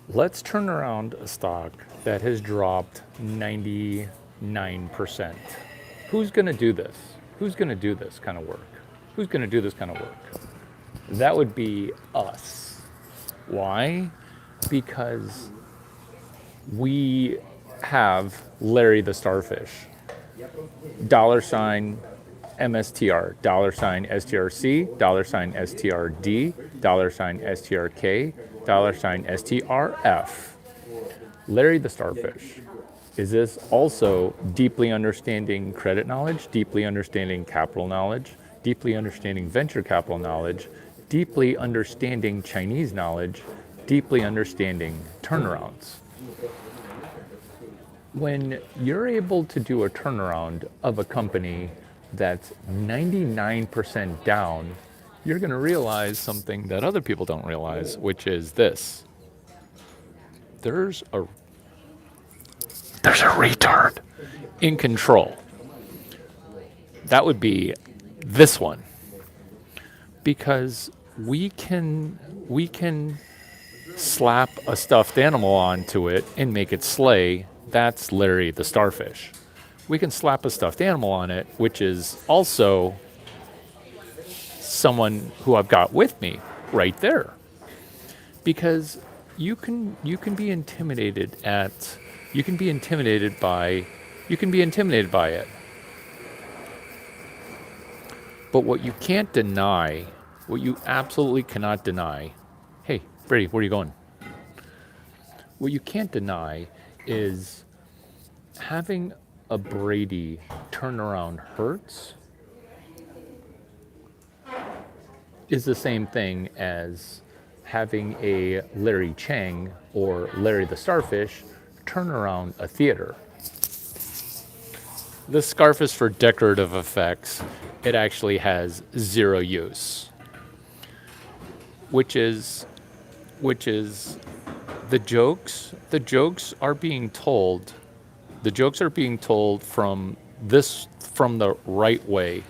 Let's turn around a stock that has dropped 99%. Who's going to do this? Who's going to do this kind of work? Who's going to do this kind of work? That would be us. Why? Because we have Larry the Starfish, dollar sign MSTR, dollar sign STRC, dollar sign STRD, dollar sign STRK, dollar sign STRF. Larry the Starfish. Is this also deeply understanding credit knowledge, deeply understanding capital knowledge, deeply understanding venture capital knowledge, deeply understanding Chinese knowledge, deeply understanding turnarounds? When you're able to do a turnaround of a company that's 99% down, you're going to realize something that other people don't realize, which is this. There's a retard in control. That would be this one. Because we can slap a stuffed animal onto it and make it slay. That's Larry the Starfish. We can slap a stuffed animal on it, which is also someone who I've got with me right there. Because you can be intimidated by it. But what you can't deny, what you absolutely cannot deny, hey, Brady, where are you going? What you can't deny is having a Brady turnaround hurts is the same thing as having a Larry Chang or Larry the Starfish turn around a theater. The scarf is for decorative effects. It actually has zero use, which is the jokes are being told. The jokes are being told from the right way.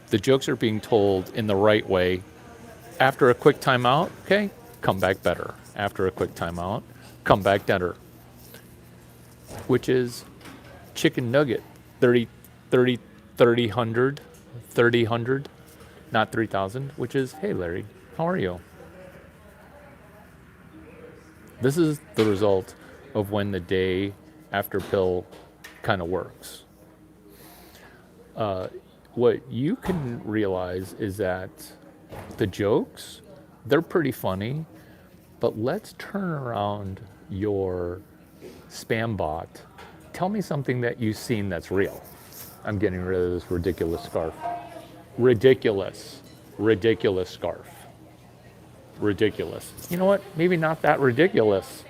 The jokes are being told in the right way. After a quick timeout, okay, come back better. After a quick timeout, come back better. Which is chicken nugget, 30, 100, not 3,000, which is, hey Larry, how are you? This is the result of when the day after pill kind of works. What you can realize is that the jokes, they're pretty funny, but let's turn around your spam bot. Tell me something that you've seen that's real. I'm getting rid of this ridiculous scarf. Ridiculous scarf. Ridiculous. You know what? Maybe not that ridiculous.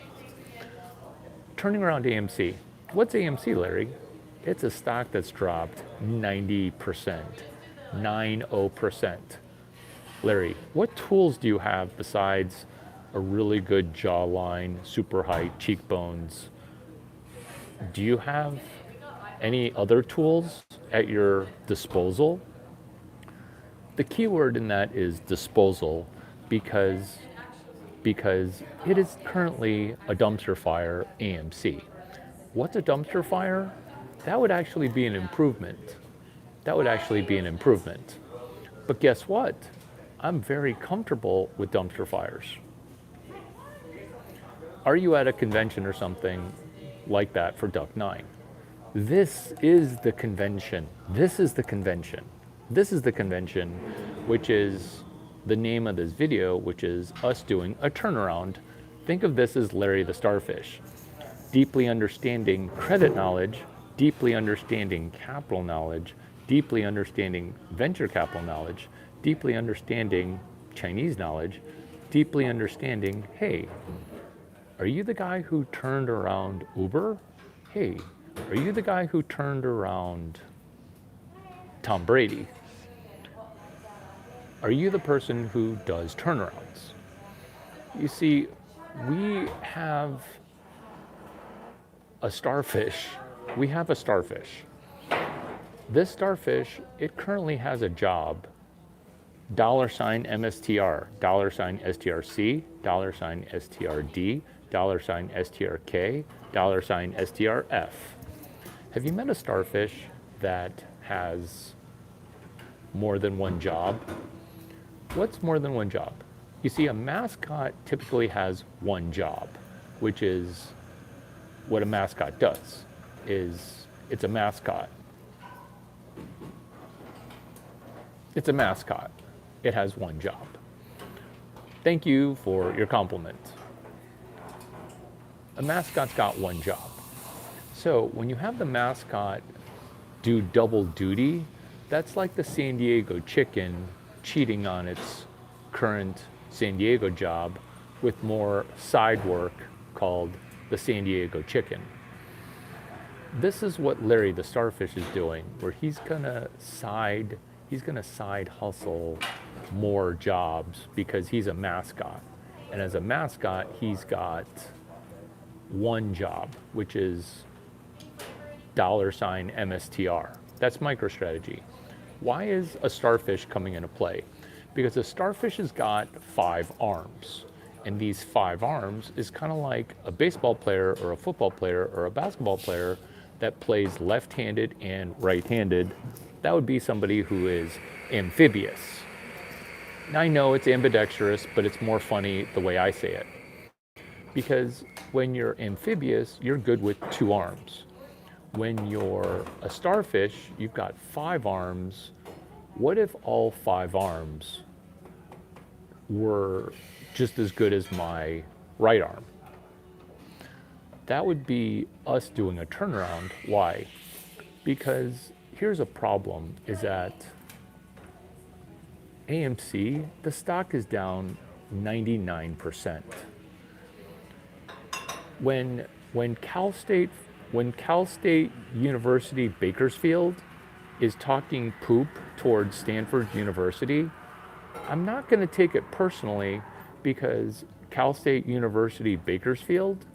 Turning around AMC. What's AMC, Larry? It's a stock that's dropped 90%. 90%. Larry, what tools do you have besides a really good jawline, super high cheekbones? Do you have any other tools at your disposal? The key word in that is disposal because it is currently a dumpster fire AMC. What's a dumpster fire? That would actually be an improvement. But guess what? I'm very comfortable with dumpster fires. Are you at a convention or something like that for Duck 9? This is the convention, which is the name of this video, which is us doing a turnaround. Think of this as Larry the Starfish. Deeply understanding credit knowledge, deeply understanding capital knowledge, deeply understanding venture capital knowledge, deeply understanding Chinese knowledge, deeply understanding, hey, are you the guy who turned around Uber? Hey, are you the guy who turned around Tom Brady? Are you the person who does turnarounds? You see, we have a starfish. This starfish, it currently has a job $MSTR, $STRC, $STRD, $STRK, $STRF. Have you met a starfish that has more than one job? What's more than one job? You see, a mascot typically has one job, which is what a mascot does, is it's a mascot. It's a mascot. It has one job. Thank you for your compliment. A mascot's got one job. So when you have the mascot do double duty, that's like the San Diego chicken cheating on its current San Diego job with more side work called the San Diego chicken. This is what Larry the starfish is doing, where he's gonna side hustle more jobs because he's a mascot. And as a mascot, he's got one job, which is $MSTR. That's MicroStrategy. Why is a starfish coming into play? Because a starfish has got 5 arms. And these 5 arms is kind of like a baseball player or a football player or a basketball player that plays left-handed and right-handed. That would be somebody who is amphibious. Now, I know it's ambidextrous, but it's more funny the way I say it. Because when you're amphibious, you're good with 2 arms. When you're a starfish, you've got 5 arms. What if all 5 arms were just as good as my right arm? That would be us doing a turnaround. Why? Because here's a problem, is that AMC, the stock is down 99%. When Cal State University Bakersfield is talking poop towards Stanford University, I'm not going to take it personally, because Cal State University Bakersfield,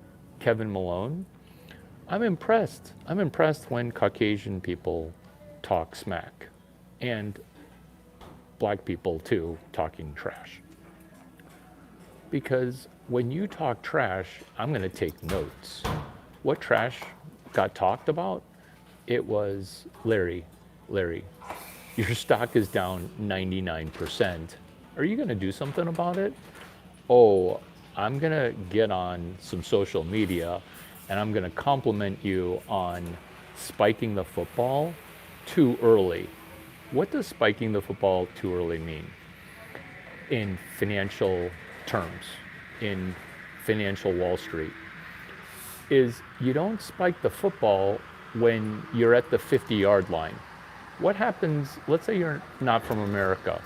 Kevin Malone, I'm impressed. I'm impressed when Caucasian people talk smack, and black people too, talking trash. Because when you talk trash, I'm going to take notes. What trash got talked about? It was, Larry, your stock is down 99%. Are you going to do something about it? Oh, I'm going to get on some social media and I'm going to compliment you on spiking the football too early. What does spiking the football too early mean in financial terms, in financial Wall Street? Is you don't spike the football when you're at the 50-yard line. What happens, let's say you're not from America.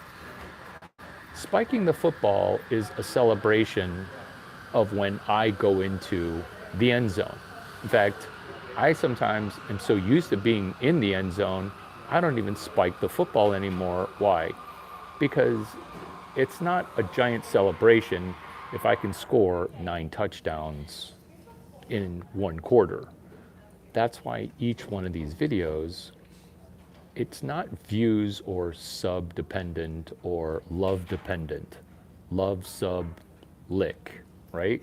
Spiking the football is a celebration of when I go into the end zone. In fact, I sometimes am so used to being in the end zone, I don't even spike the football anymore. Why? Because it's not a giant celebration if I can score 9 touchdowns in 1 quarter. That's why each one of these videos, it's not views or sub dependent or love dependent. Love sub lick, right?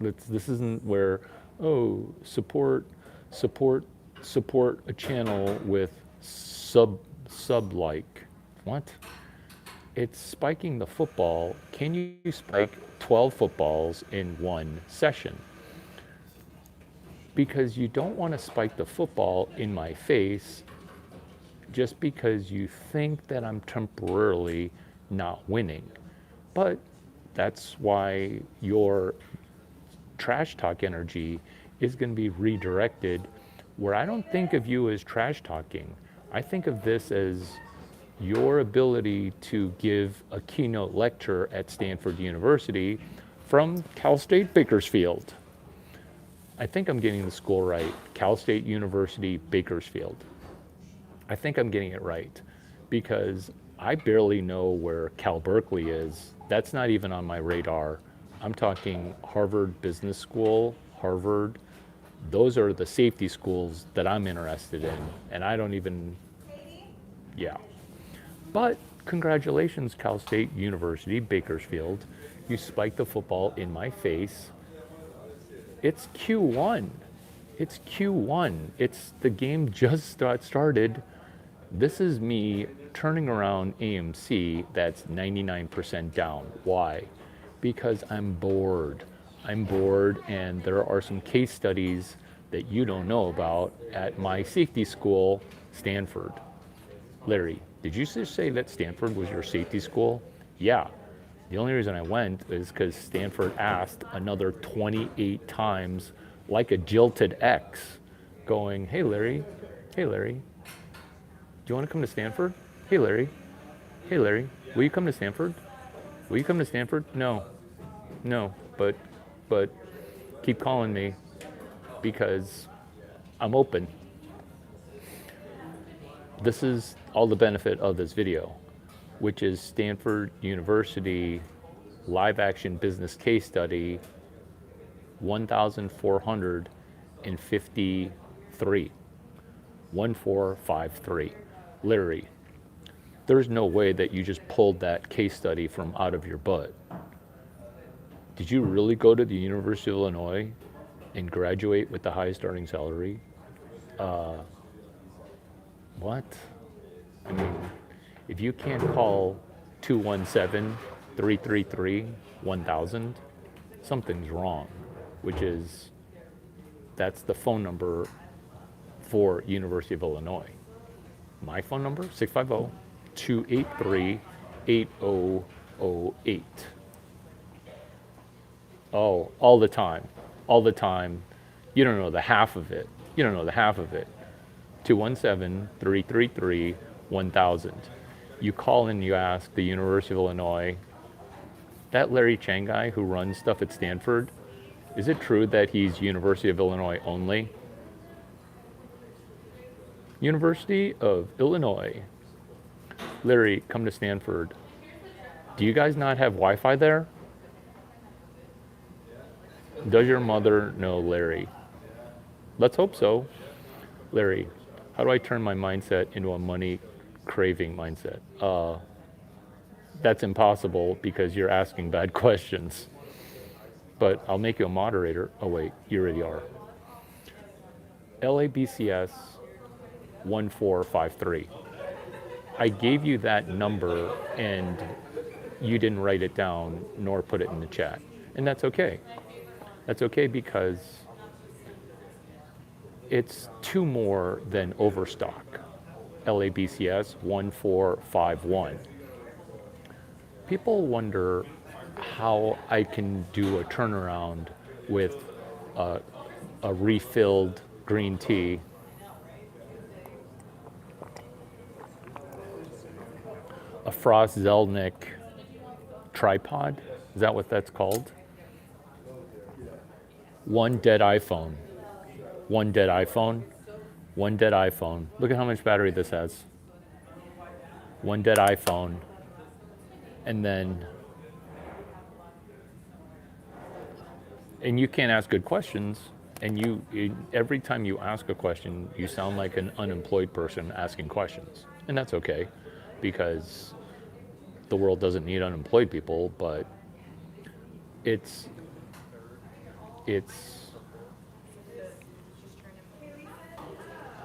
This isn't where, oh, support a channel with sub like. What? It's spiking the football. Can you spike 12 footballs in 1 session? Because you don't want to spike the football in my face just because you think that I'm temporarily not winning. But that's why your trash talk energy is going to be redirected, where I don't think of you as trash talking. I think of this as your ability to give a keynote lecture at Stanford University from Cal State Bakersfield. I think I'm getting the school right. Cal State University Bakersfield. I think I'm getting it right, because I barely know where Cal Berkeley is. That's not even on my radar. I'm talking Harvard Business School, Harvard. Those are the safety schools that I'm interested in, and I don't even, yeah. But Congratulations, Cal State University, Bakersfield. You spiked the football in my face. It's Q1. It's Q1. It's the game just started. This is me turning around AMC that's 99% down. Why? Because I'm bored. I'm bored, and there are some case studies that you don't know about at my safety school, Stanford. Larry, did you just say that Stanford was your safety school? Yeah. The only reason I went is because Stanford asked another 28 times, like a jilted ex, going, hey Larry, do you want to come to Stanford? Hey Larry, will you come to Stanford? Will you come to Stanford? No, but keep calling me because I'm open. This is all the benefit of this video, which is Stanford University live action business case study 1453. 1453. Larry, there's no way that you just pulled that case study from out of your butt. Did you really go to the University of Illinois and graduate with the highest starting salary? What? I mean, if you can't call 217-333-1000, something's wrong, which is, that's the phone number for University of Illinois. My phone number, 650-283-8008. Oh, all the time. You don't know the half of it. 217-333-1000. You call and you ask the University of Illinois, that Larry Chang guy who runs stuff at Stanford, is it true that he's University of Illinois only? University of Illinois. Larry, come to Stanford. Do you guys not have Wi-Fi there? Does your mother know Larry? Let's hope so. Larry, how do I turn my mindset into a money craving mindset? That's impossible because you're asking bad questions. But I'll make you a moderator. Oh wait, you already are. LABCS 1453. I gave you that number and you didn't write it down nor put it in the chat. And that's okay. That's okay because it's two more than overstock. LABCS 1451. People wonder how I can do a turnaround with a refilled green tea. A Frost Zelnick tripod, is that what that's called? One dead iPhone. Look at how much battery this has. One dead iPhone. And then, and you can't ask good questions. And every time you ask a question, you sound like an unemployed person asking questions. And that's okay, because the world doesn't need unemployed people, but it's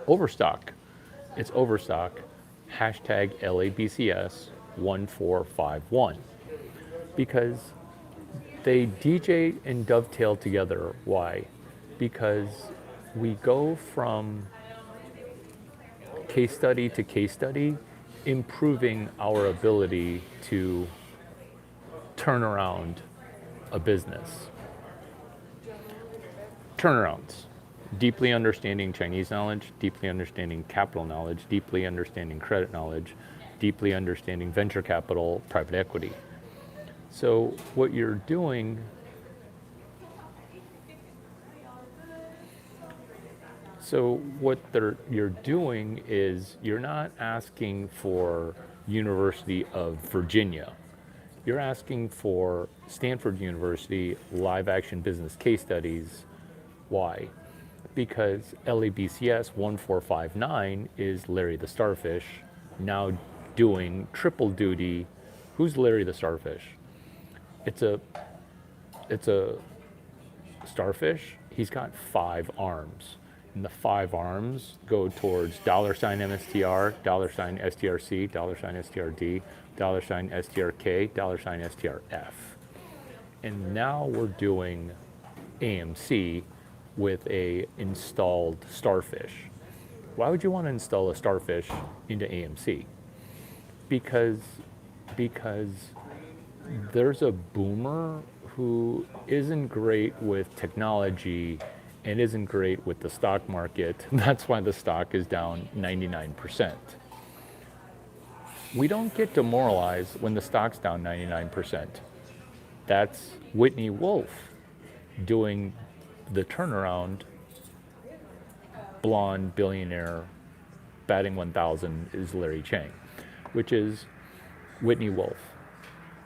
overstock. It's overstock. Hashtag LABCS 1451. Because they DJ and dovetail together. Why? Because we go from case study to case study, improving our ability to turn around a business. Turnarounds. Deeply understanding Chinese knowledge, deeply understanding capital knowledge, deeply understanding credit knowledge, deeply understanding venture capital, private equity. So what you're doing, you're doing is you're not asking for University of Virginia. You're asking for Stanford University live action business case studies. Why? Because LABCS 1459 is Larry the Starfish, now doing triple duty. Who's Larry the Starfish? It's a starfish. He's got 5 arms. And the 5 arms go towards $MSTR, $STRC, $STRD, $STRK, $STRF. And now we're doing AMC with a installed starfish. Why would you want to install a starfish into AMC? Because there's a boomer who isn't great with technology and isn't great with the stock market. That's why the stock is down 99%. We don't get demoralized when the stock's down 99%. That's Whitney Wolf doing the turnaround. Blonde billionaire batting 1,000 is Larry Chang, which is Whitney Wolf.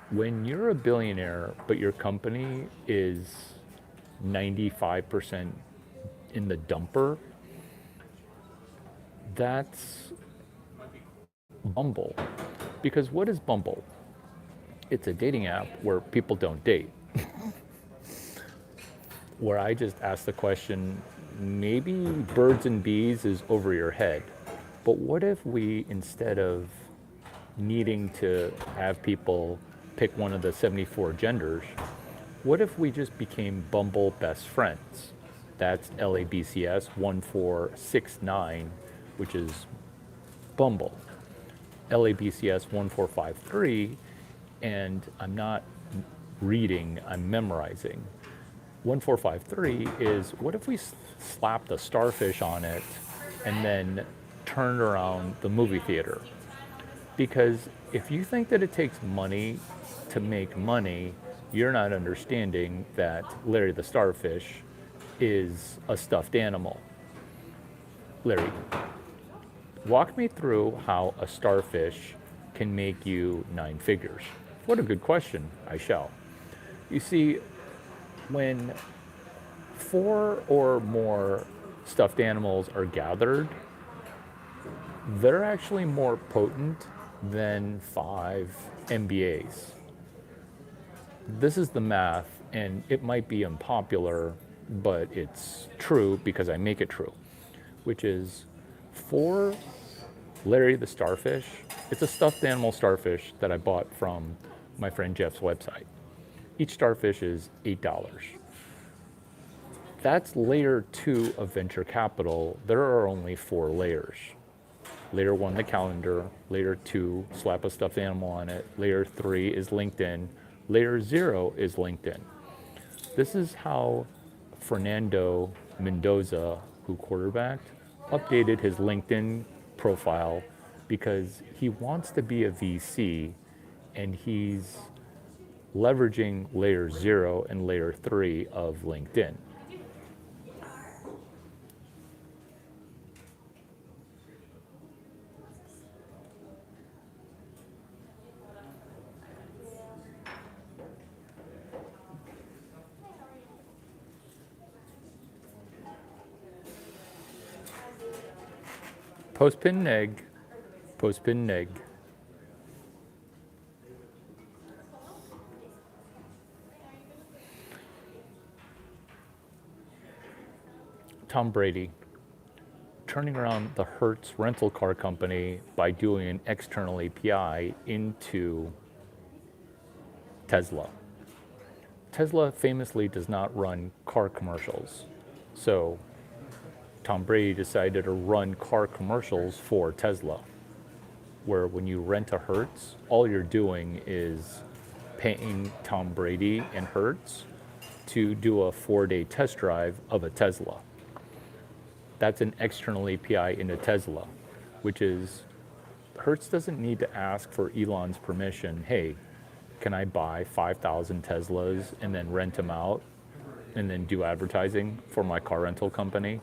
When you're a billionaire, but your company is 95% in the dumper, that's Bumble. Because what is Bumble? It's a dating app where people don't date. Where I just ask the question, maybe birds and bees is over your head, but what if we, instead of needing to have people pick one of the 74 genders, what if we just became Bumble best friends? That's LABCS 1469, which is Bumble. LABCS 1453, and I'm not reading, I'm memorizing. 1453 is, what if we slapped a starfish on it and then turned around the movie theater? Because if you think that it takes money to make money, you're not understanding that Larry the Starfish is a stuffed animal. Larry, walk me through how a starfish can make you 9 figures. What a good question, I shall. You see, when 4 or more stuffed animals are gathered, they're actually more potent than 5 MBAs. This is the math, and it might be unpopular, but it's true because I make it true, which is for Larry the Starfish, it's a stuffed animal starfish that I bought from my friend Jeff's website. Each starfish is $8. That's layer 2 of venture capital. There are only 4 layers. Layer 1, the calendar. Layer 2, slap a stuffed animal on it. Layer 3 is LinkedIn. Layer 0 is LinkedIn. This is how Fernando Mendoza, who quarterbacked, updated his LinkedIn profile because he wants to be a VC and he's leveraging layer 0 and layer 3 of LinkedIn. Postpin neg, postpin neg. Tom Brady turning around the Hertz rental car company by doing an external API into Tesla. Tesla famously does not run car commercials. So Tom Brady decided to run car commercials for Tesla, where when you rent a Hertz, all you're doing is paying Tom Brady and Hertz to do a 4-day test drive of a Tesla. That's an external API into Tesla, which is Hertz doesn't need to ask for Elon's permission. Hey, can I buy 5,000 Teslas and then rent them out and then do advertising for my car rental company?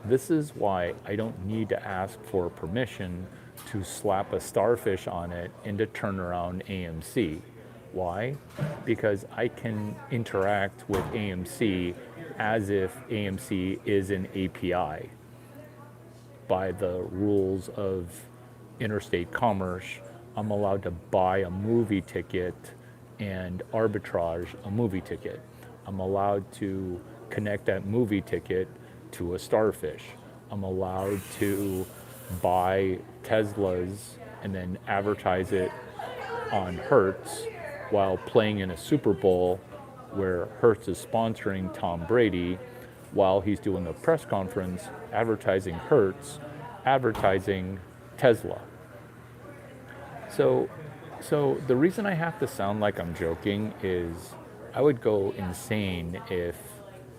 This is why I don't need to ask for permission to slap a starfish on it into Turnaround AMC. Why? Because I can interact with AMC as if AMC is an API by the rules of interstate commerce. I'm allowed to buy a movie ticket and arbitrage a movie ticket. I'm allowed to connect that movie ticket to a starfish. I'm allowed to buy Teslas and then advertise it on Hertz while playing in a Super Bowl where Hertz is sponsoring Tom Brady while he's doing a press conference advertising Hertz, advertising Tesla. So, so the reason I have to sound like I'm joking is I would go insane if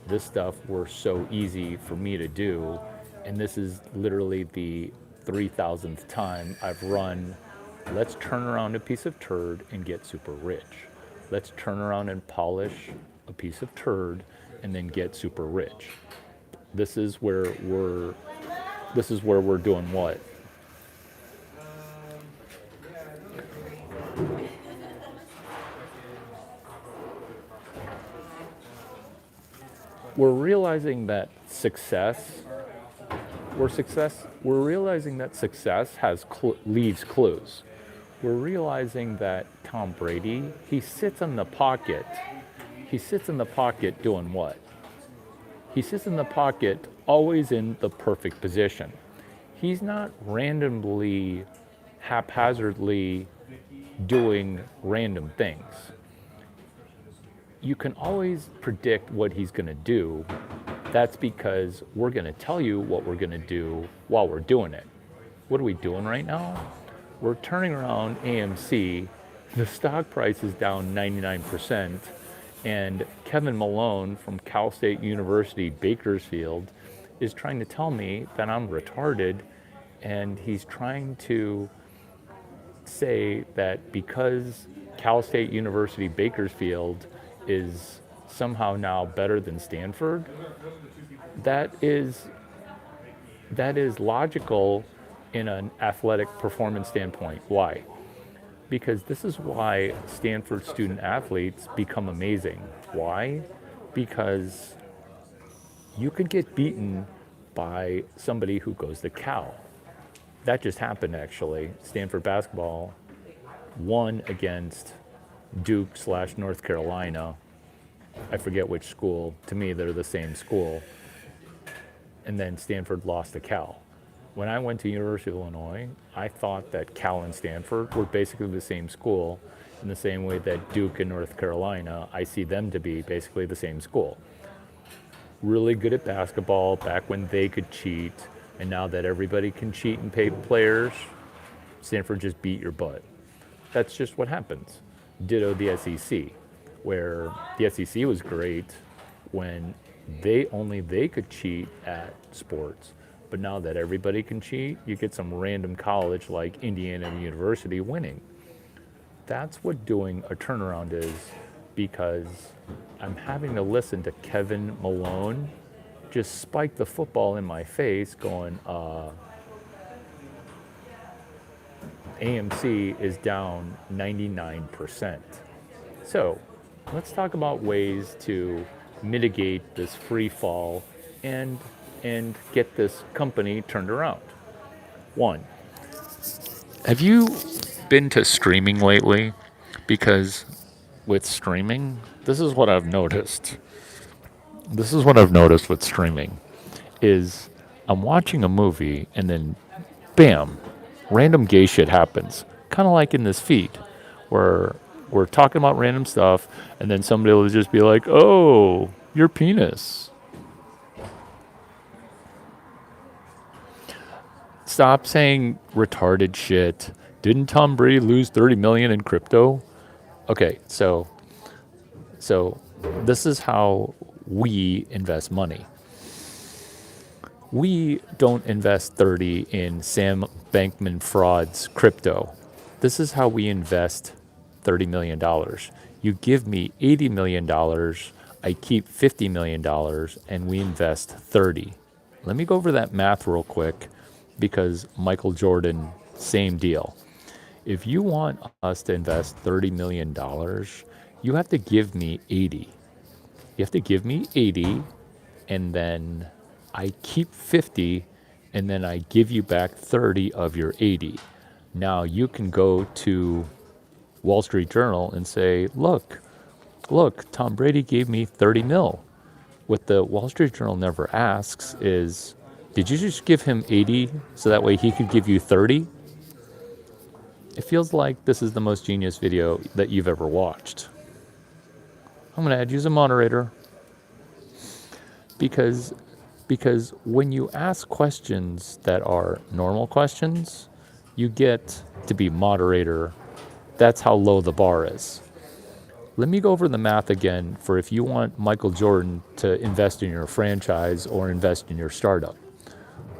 this stuff were so easy for me to do. And this is literally the 3,000th time I've run, let's turn around a piece of turd and get super rich. Let's turn around and polish a piece of turd and then get super rich. This is where we're doing what? We're realizing that we're realizing that success leaves clues. We're realizing that Tom Brady, he sits in the pocket. He sits in the pocket doing what? He sits in the pocket always in the perfect position. He's not randomly, haphazardly doing random things. You can always predict what he's going to do. That's because we're going to tell you what we're going to do while we're doing it. What are we doing right now? We're turning around AMC. The stock price is down 99%. And Kevin Malone from Cal State University, Bakersfield, is trying to tell me that I'm retarded. And he's trying to say that because Cal State University, Bakersfield is somehow now better than Stanford, that is logical in an athletic performance standpoint. Why? Because this is why Stanford student athletes become amazing. Why? Because you could get beaten by somebody who goes to Cal. That just happened actually. Stanford basketball won against Duke/North Carolina. I forget which school. To me, they're the same school. And then Stanford lost to Cal. When I went to University of Illinois, I thought that Cal and Stanford were basically the same school in the same way that Duke and North Carolina, I see them to be basically the same school. Really good at basketball back when they could cheat, and now that everybody can cheat and pay players, Stanford just beat your butt. That's just what happens. Ditto the SEC, where the SEC was great when they could cheat at sports. But now that everybody can cheat, you get some random college like Indiana University winning. That's what doing a turnaround is, because I'm having to listen to Kevin Malone just spike the football in my face going, AMC is down 99%. So let's talk about ways to mitigate this free fall and get this company turned around. One, have you been to streaming lately? Because with streaming, this is what I've noticed. This is what I've noticed with streaming is I'm watching a movie and then bam, random gay shit happens. Kind of like in this feed where we're talking about random stuff and then somebody will just be like, "Oh, your penis." Stop saying retarded shit. Didn't Tom Brady lose 30 million in crypto? Okay, so this is how we invest money. We don't invest 30 in Sam Bankman-Fried's crypto. This is how we invest $30 million. You give me $80 million, I keep $50 million, and we invest 30. Let me go over that math real quick, because Michael Jordan, same deal. If you want us to invest $30 million, you have to give me 80. You have to give me 80, and then I keep 50, and then I give you back 30 of your 80. Now you can go to Wall Street Journal and say, look, Tom Brady gave me 30 mil. What the Wall Street Journal never asks is, did you just give him 80 so that way he could give you 30? It feels like this is the most genius video that you've ever watched. I'm going to add you as a moderator because when you ask questions that are normal questions, you get to be moderator. That's how low the bar is. Let me go over the math again for if you want Michael Jordan to invest in your franchise or invest in your startup.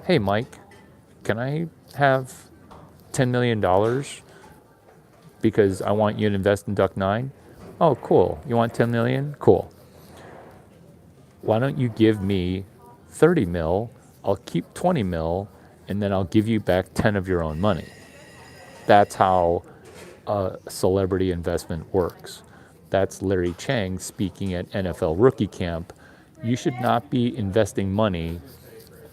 Hey, Mike, can I have $10 million because I want you to invest in Duck 9? Oh, cool. You want 10 million? Cool. Why don't you give me 30 mil? I'll keep 20 mil and then I'll give you back 10 of your own money. That's how a celebrity investment works. That's Larry Chang speaking at NFL Rookie Camp. You should not be investing money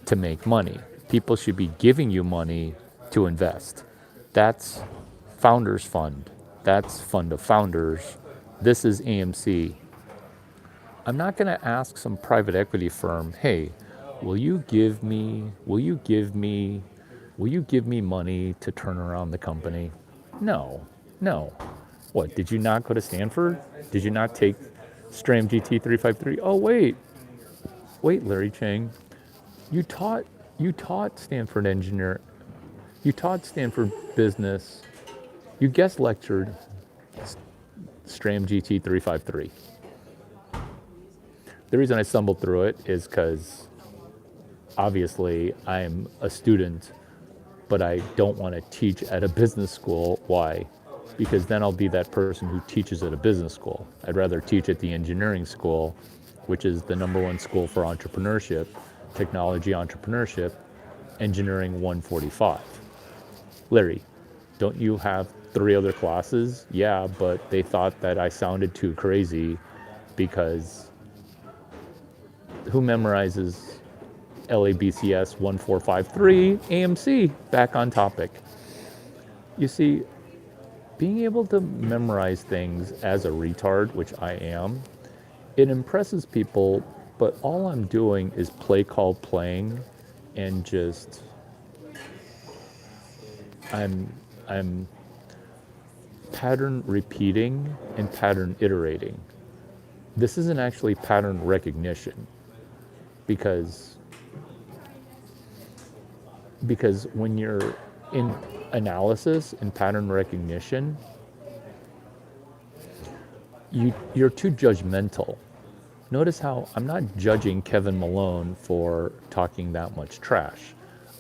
to make money. People should be giving you money to invest. That's Founders Fund. That's Fund of Founders. This is AMC. I'm not going to ask some private equity firm, hey, will you give me money to turn around the company? No. What, did you not go to Stanford? Did you not take STRAM GT 353? Oh, wait, Larry Chang. You taught Stanford you taught Stanford business. You guest lectured STRAM GT 353. The reason I stumbled through it is because obviously I'm a student, but I don't want to teach at a business school. Why? Because then I'll be that person who teaches at a business school. I'd rather teach at the engineering school, which is the #1 school for entrepreneurship, technology entrepreneurship, engineering 145. Larry, don't you have 3 other classes? Yeah, but they thought that I sounded too crazy because who memorizes LABCS 1453 AMC? Back on topic. You see, being able to memorize things as a retard, which I am, it impresses people, but all I'm doing is playing and just I'm pattern repeating and pattern iterating. This isn't actually pattern recognition because when you're in analysis and pattern recognition, you're too judgmental. Notice how I'm not judging Kevin Malone for talking that much trash.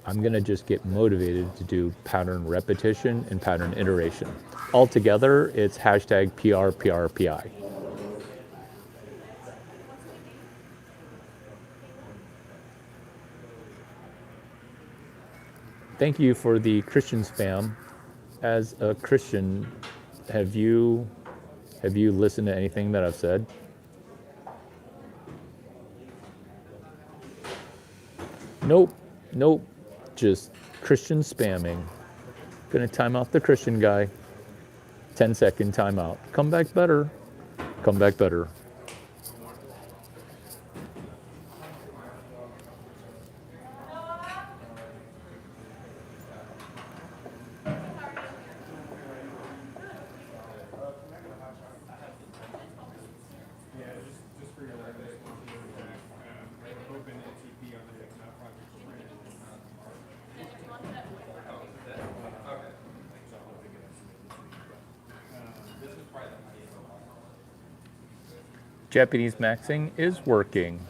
I'm going to just get motivated to do pattern repetition and pattern iteration. Altogether, it's hashtag PRPRPI. Thank you for the Christian spam. As a Christian, have you listened to anything that I've said? Nope. Just Christian spamming. Gonna time out the Christian guy. 10-second timeout. Come back better. Japanese maxing is working.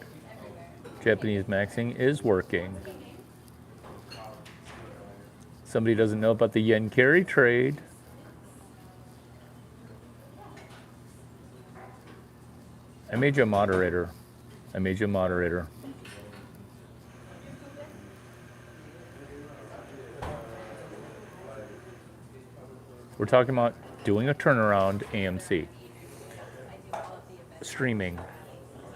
Somebody doesn't know about the yen carry trade. I made you a moderator. We're talking about doing a turnaround AMC. Streaming.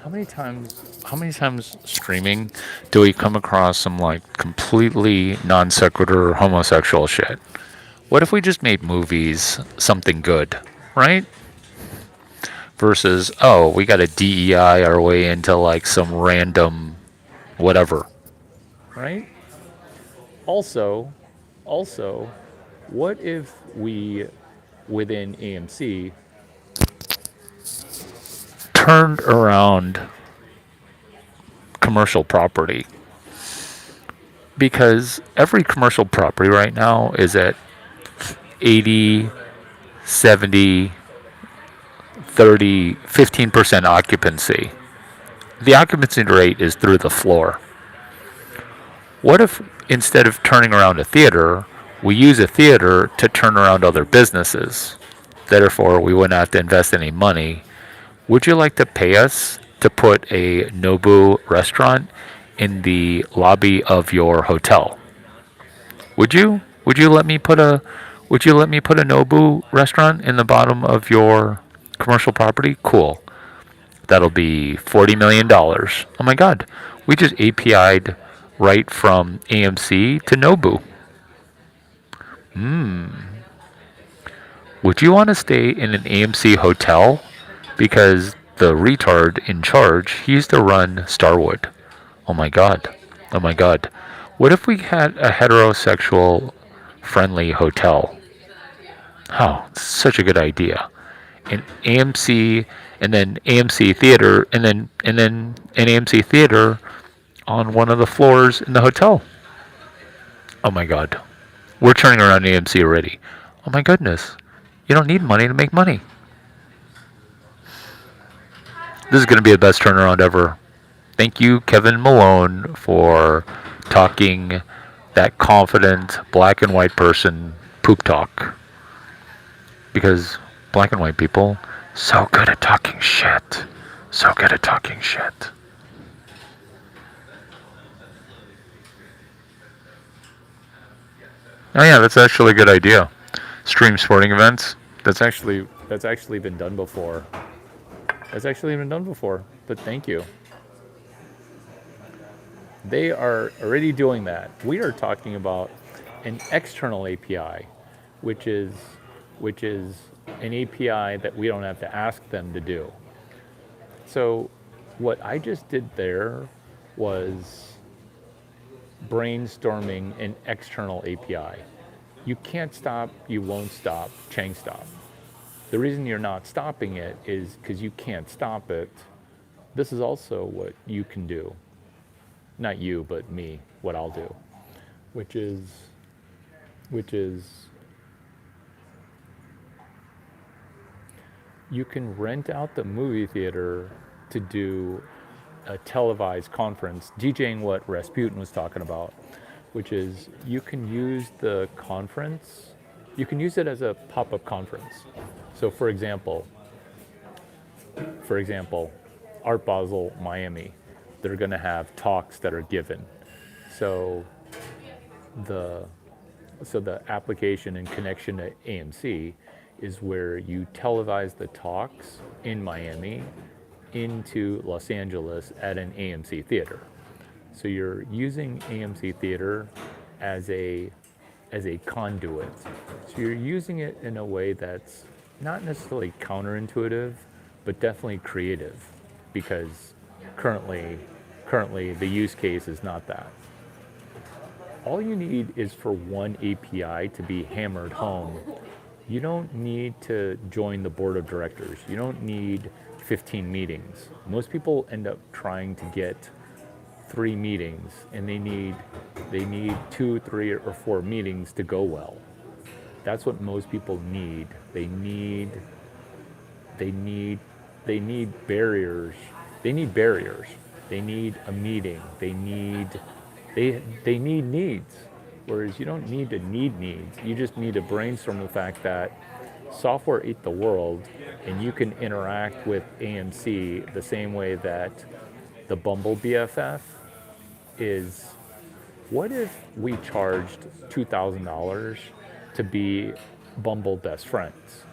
How many times streaming do we come across some like completely non sequitur homosexual shit? What if we just made movies something good, right? Versus, oh, we got to DEI our way into like some random whatever, right? Also, also, what if we within AMC turned around commercial property? Because every commercial property right now is at 80, 70, 30, 15% occupancy. The occupancy rate is through the floor. What if instead of turning around a theater, we use a theater to turn around other businesses? Therefore, we wouldn't have to invest any money. Would you like to pay us to put a Nobu restaurant in the lobby of your hotel? Would you? Would you let me put a Nobu restaurant in the bottom of your commercial property? Cool. That'll be $40 million. Oh my god. We just API'd right from AMC to Nobu. Would you want to stay in an AMC hotel? Because the retard in charge, he used to run Starwood. Oh my god. Oh my god. What if we had a heterosexual friendly hotel? Oh, such a good idea. An AMC and then AMC theater and then an AMC theater on one of the floors in the hotel. Oh my god. We're turning around AMC already. Oh my goodness. You don't need money to make money. This is going to be the best turnaround ever. Thank you, Kevin Malone, for talking that confident black and white person poop talk. Because black and white people, so good at talking shit. So good at talking shit. Oh yeah, that's actually a good idea. Stream sporting events. That's actually been done before. That's actually been done before. But thank you. They are already doing that. We are talking about an external API, which is which is an API that we don't have to ask them to do. So what I just did there was brainstorming an external API. You can't stop, you won't stop, Chang stop. The reason you're not stopping it is because you can't stop it. This is also what you can do. Not you, but me, what I'll do, which is which is you can rent out the movie theater to do a televised conference, DJing what Rasputin was talking about, which is you can use the conference, you can use it as a pop-up conference. So for example, Art Basel, Miami, they're going to have talks that are given. So the so the application and connection to AMC is where you televise the talks in Miami into Los Angeles at an AMC theater. So you're using AMC theater as a conduit. So you're using it in a way that's not necessarily counterintuitive, but definitely creative, because currently currently the use case is not that. All you need is for one API to be hammered home. You don't need to join the board of directors. You don't need 15 meetings. Most people end up trying to get 3 meetings, and they need 2, 3, or 4 meetings to go well. That's what most people need. They need barriers. They need barriers. They need a meeting. They need needs. Whereas you don't need to need needs. You just need to brainstorm the fact that software ate the world, and you can interact with AMC the same way that the Bumble BFF is. What if we charged $2,000 to be Bumble best friends?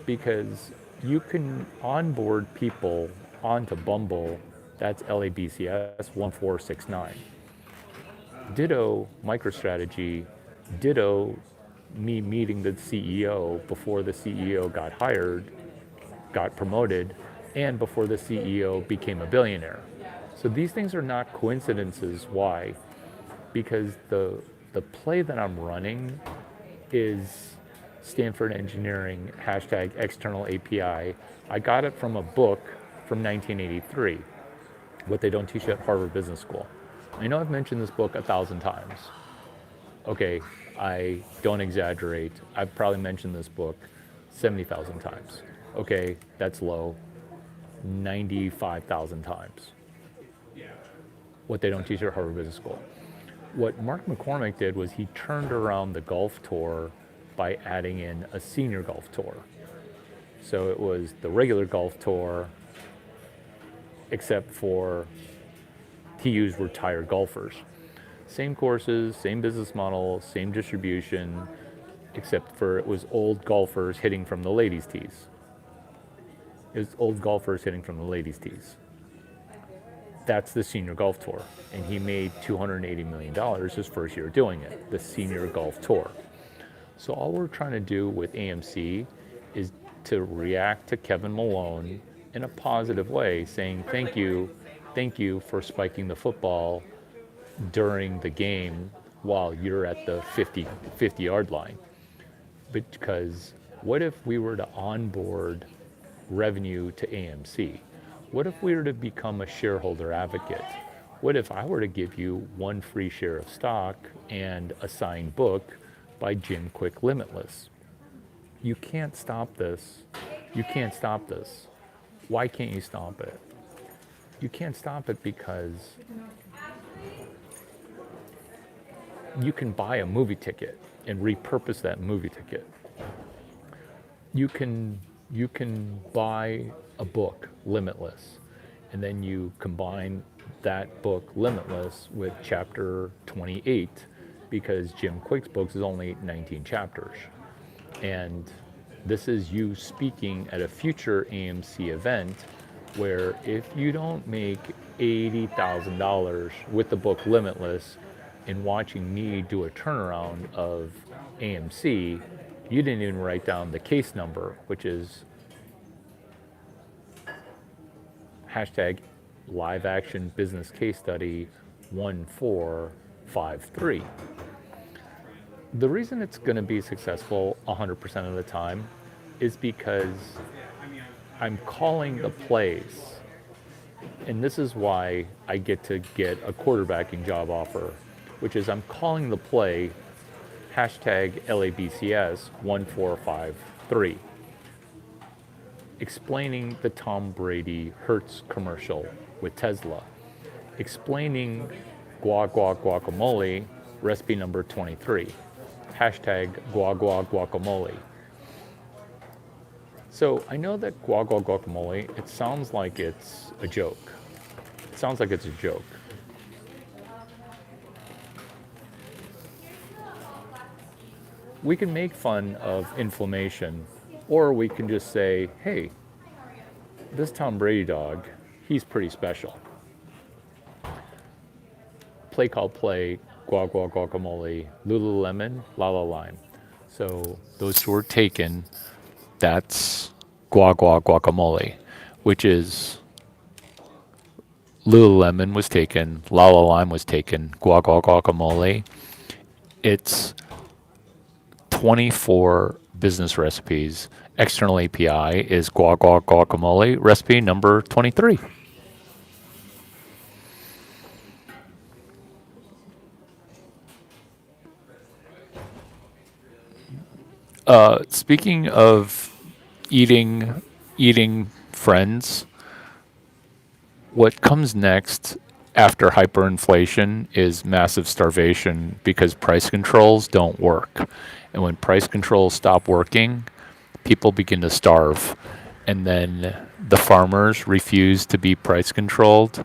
Because you can onboard people onto Bumble, that's LABCS 1469. Ditto MicroStrategy, ditto me meeting the CEO before the CEO got hired, got promoted, and before the CEO became a billionaire. So these things are not coincidences. Why? Because the play that I'm running is Stanford Engineering hashtag external API. I got it from a book from 1983, What They Don't Teach You at Harvard Business School. I know I've mentioned this book 1,000 times. Okay, I don't exaggerate. I've probably mentioned this book 70,000 times. Okay, that's low. 95,000 times. What They Don't Teach You at Harvard Business School. What Mark McCormick did was he turned around the golf tour by adding in a senior golf tour. So it was the regular golf tour, except for he used retired golfers. Same courses, same business model, same distribution, except for it was old golfers hitting from the ladies' tees. It was old golfers hitting from the ladies' tees. That's the senior golf tour. And he made $280 million his first year doing it, the senior golf tour. So all we're trying to do with AMC is to react to Kevin Malone in a positive way, saying thank you for spiking the football during the game while you're at the 50-yard line. Because what if we were to onboard revenue to AMC? What if we were to become a shareholder advocate? What if I were to give you one free share of stock and a signed book by Jim Quick Limitless? You can't stop this. You can't stop this. Why can't you stop it? You can't stop it because you can buy a movie ticket and repurpose that movie ticket. You can buy a book, Limitless, and then you combine that book, Limitless, with chapter 28, because Jim Quick's books is only 19 chapters. And this is you speaking at a future AMC event where if you don't make $80,000 with the book Limitless and watching me do a turnaround of AMC, you didn't even write down the case number, which is hashtag live action business case study 1453. The reason it's going to be successful 100% of the time is because I'm calling the plays. And this is why I get to get a quarterbacking job offer, which is I'm calling the play hashtag LABCS 1453, explaining the Tom Brady Hertz commercial with Tesla, explaining guacamole recipe number 23, hashtag guacamole. So I know that guacamole, it sounds like it's a joke. It sounds like it's a joke. We can make fun of inflammation, or we can just say, hey, this Tom Brady dog, he's pretty special. Play called play, guacamole, Lululemon, la lime. So those two were taken. That's guacamole, which is Lululemon was taken, la lime was taken, guacamole. It's 24 business recipes. External API is guacamole recipe number 23. Speaking of eating friends, what comes next after hyperinflation is massive starvation because price controls don't work. And when price controls stop working, people begin to starve. And then the farmers refuse to be price controlled,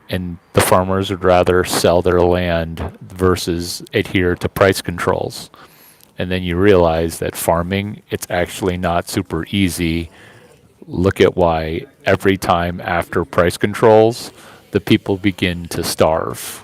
and the farmers would rather sell their land versus adhere to price controls. And then you realize that farming, it's actually not super easy. Look at why every time after price controls, the people begin to starve.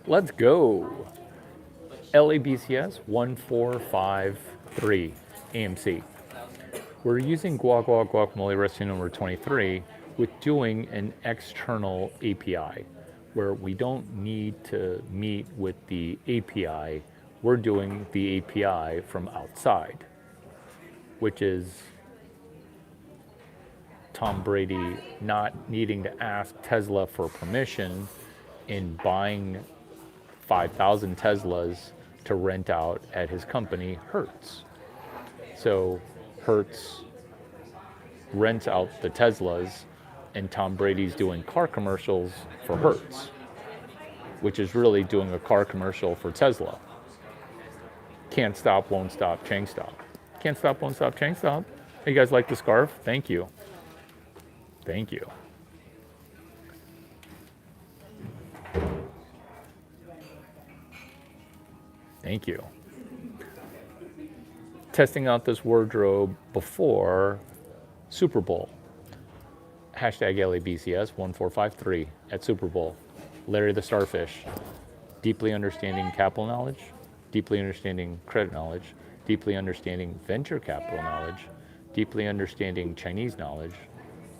Let's go. LABCS 1453 AMC. We're using guacamole recipe number 23 with doing an external API where we don't need to meet with the API. We're doing the API from outside, which is Tom Brady not needing to ask Tesla for permission in buying 5,000 Teslas to rent out at his company, Hertz. So Hertz rents out the Teslas, and Tom Brady's doing car commercials for Hertz, which is really doing a car commercial for Tesla. Can't stop, won't stop, Chang stop. Can't stop, won't stop, Chang stop. Hey, you guys like the scarf? Thank you. Thank you. Thank you. Testing out this wardrobe before Super Bowl. Hashtag LABCS 1453 at Super Bowl. Larry the Starfish. Deeply understanding capital knowledge, deeply understanding credit knowledge, deeply understanding venture capital knowledge, deeply understanding Chinese knowledge,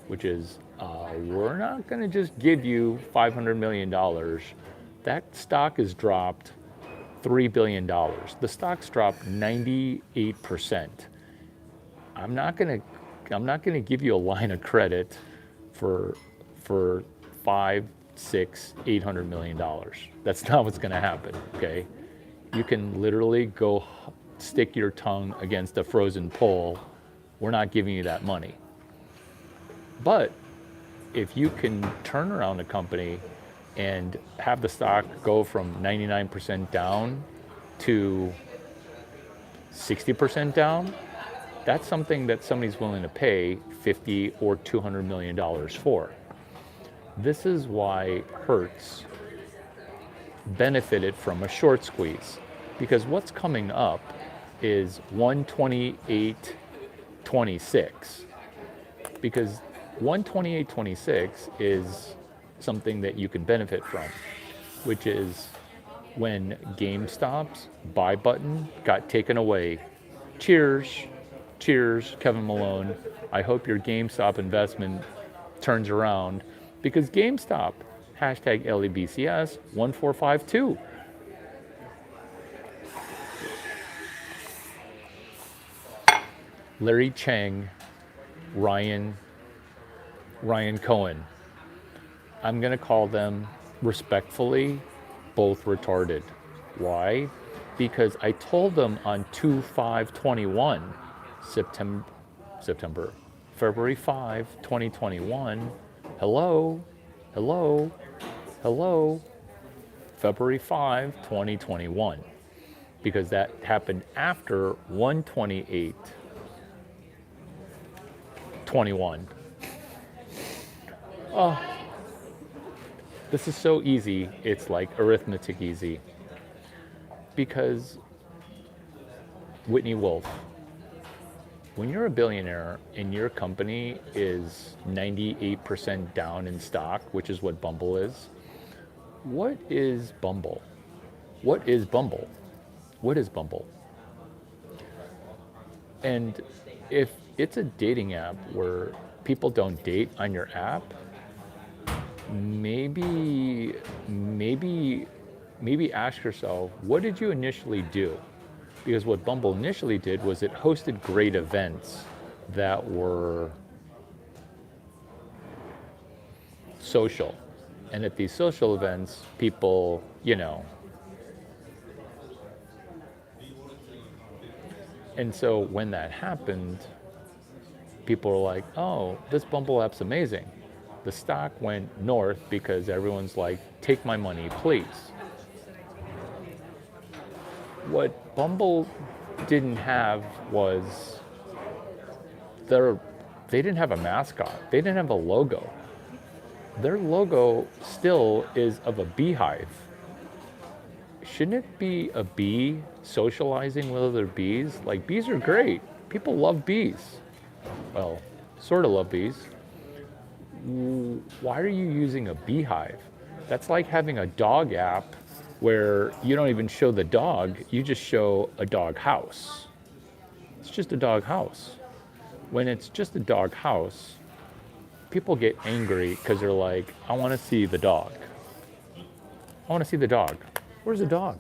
which is we're not going to just give you $500 million. That stock has dropped $3 billion. The stock's dropped 98%. I'm not going to give you a line of credit for $500, $600, $800 million. That's not what's going to happen. Okay, you can literally go stick your tongue against a frozen pole. We're not giving you that money. But if you can turn around a company and have the stock go from 99% down to 60% down, that's something that somebody's willing to pay $50 or $200 million for. This is why Hertz benefited from a short squeeze, because what's coming up is 128.26, because 128.26 is something that you can benefit from, which is when GameStop's buy button got taken away. Cheers, cheers, Kevin Malone. I hope your GameStop investment turns around, because GameStop, hashtag LEBCS 1452. Larry Chang, Ryan Cohen. I'm going to call them respectfully both retarded. Why? Because I told them on 2/5/21, February 5, 2021, hello, February 5, 2021, because that happened after 128.21. Oh, this is so easy. It's like arithmetic easy. Because Whitney Wolf, when you're a billionaire and your company is 98% down in stock, which is what Bumble is, what is Bumble? What is Bumble? What is Bumble? And if it's a dating app where people don't date on your app, maybe ask yourself, what did you initially do? Because what Bumble initially did was it hosted great events that were social. And at these social events, people, and so when that happened, people were like, oh, this Bumble app's amazing. The stock went north because everyone's like, take my money, please. What Bumble didn't have was they didn't have a mascot. They didn't have a logo. Their logo still is of a beehive. Shouldn't it be a bee socializing with other bees? Like, bees are great. People love bees. Well, sort of love bees. Why are you using a beehive? That's like having a dog app where you don't even show the dog, you just show a dog house. It's just a dog house. When it's just a dog house, people get angry because they're like, I want to see the dog. I want to see the dog. Where's the dog?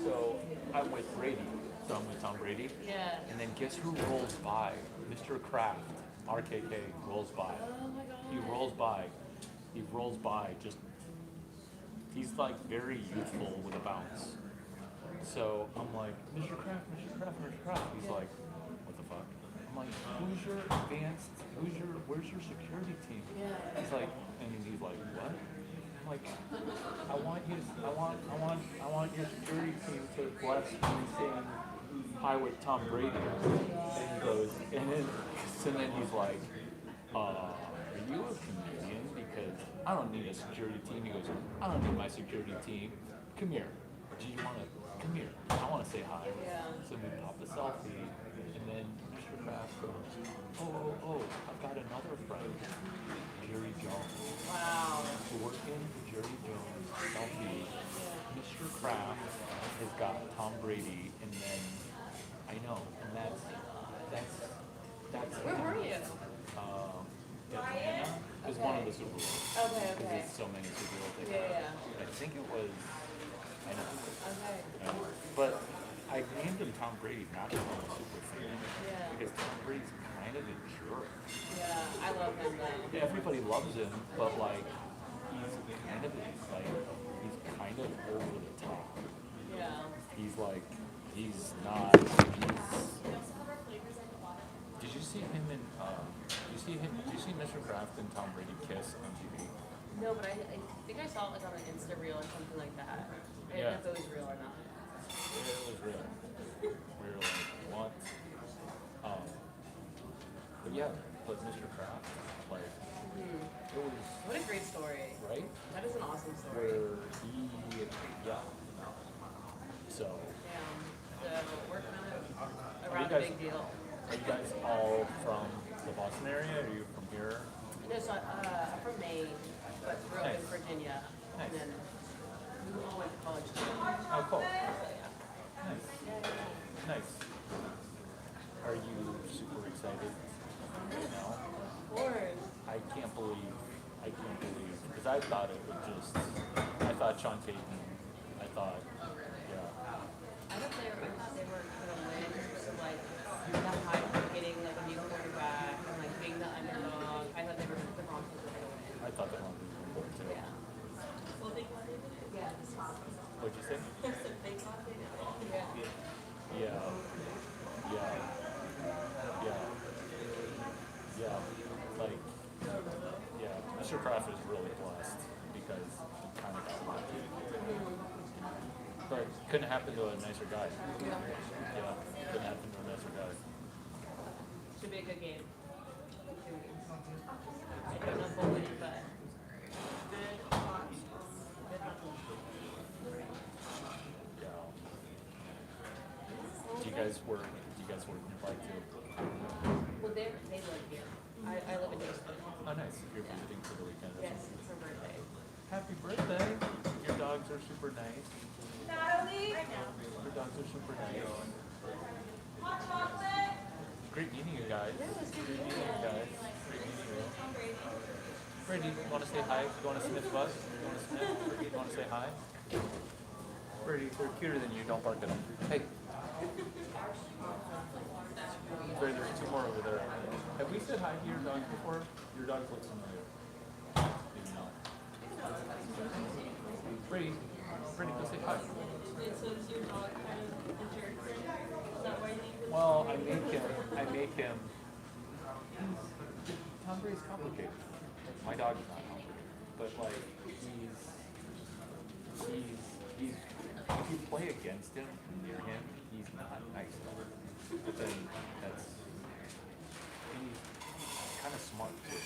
So I'm with Brady. So I'm with Tom Brady. Yeah. And then guess who rolls by? Mr. Kraft, RKK, rolls by. Oh my god. He rolls by. He rolls by. Just he's like very youthful with a bounce. So I'm like, Mr. Kraft, Mr. Kraft, Mr. Kraft. He's like, what the fuck? I'm like, where's your security team? Yeah. He's like, and he's like, what? I'm like, I want your security team to bless me saying hi with Tom Brady. And he goes, and then he's like, are you a comedian? Because I don't need a security team. He goes, I don't need my security team. Come here. Do you want to come here? I want to say hi. Yeah. So we pop a selfie, and then Mr. Kraft goes, oh, I've got another friend, Jerry Jones. Wow. So we're in the Jerry Jones selfie. Mr. Kraft has got Tom Brady, and then I know, and that's. Where were you? Atlanta. It was one of the Super Bowls. Okay. Because there's so many Super Bowl tickets. Yeah. I think it was. I know. Okay. But I named him Tom Brady, not because I'm a super fan. Yeah. Because Tom Brady's kind of a jerk. Yeah, I love him though. Everybody loves him, but like he's kind of over the top. Yeah. He's like Did you see him in? Did you see Mr. Kraft and Tom Brady kiss on TV? No, but I think I saw it like on an Insta reel or something like that. I don't know if it was real or not. Yeah, it was real. We were like, what? But yeah, but Mr. Kraft, like, it was, What a great story. right? That is an awesome story. Where he, yeah. So, Damn. So we're kind of you around a guys- big deal. are you guys all from the Boston area? Are you from here? No, so I'm from Maine, but grew up in Nice. Virginia, Nice. and then we all went to college together. Oh, cool. So yeah. Nice. Nice. Are you super excited now? Of course. I can't believe, because I thought it would just, I thought Sean Payton, I thought, yeah. I thought they were gonna win because of like the hype of getting like a new quarterback and like being the underdog. I thought the Broncos were gonna win. I thought the Broncos were going to. Yeah. Well, they got it. Yeah. What'd you say? They got it. Yeah. Yeah. Yeah. Yeah. Yeah. Like, yeah. Mr. Kraft is really blessed because he kind of got lucky. But couldn't happen to a nicer guy. Yeah. Couldn't happen to a nicer guy. Should be a good game. I don't know if we'll win, but good hockey. Good hockey. Yeah. Do you guys work nearby too? Well, they live here. I live in Houston. Oh, nice. You're visiting for the weekend. Yes, it's her birthday. Happy birthday. Your dogs are super nice. Natalie, Your dogs are super nice. hot chocolate. Great meeting you guys. Yeah, it was good Great meeting meeting you you. guys. Great meeting you. Brady, you want to say hi? You want to sniff us? You want to sniff? Brady, you want to say hi? Brady, they're cuter than you. Don't bark at them. Hey. Brady, there's two more over there. Have we said hi to your dogs before? Your dogs look familiar. Maybe not. Brady, go say hi. So is your dog kind of a jerk? Is that why you think Well, I make him. Tom Brady's complicated. My dog is not complicated, but like he's if you play against him near him, he's not nice. But then he's kind of smart too.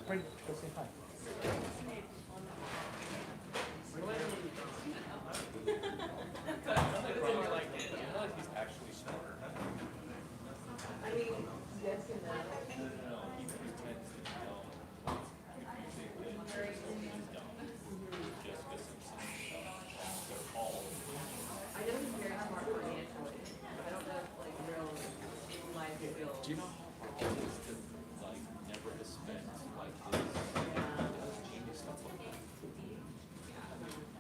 Brady, go say hi. He's actually smarter. I mean, yes and no. No, he tends to know. If you think that he's dumb, Jessica Simpson, they're all. I know he's very smart financially. I don't know if like real life skills. Do you know how hard it is to like never to spend like his genius stuff like that? I mean,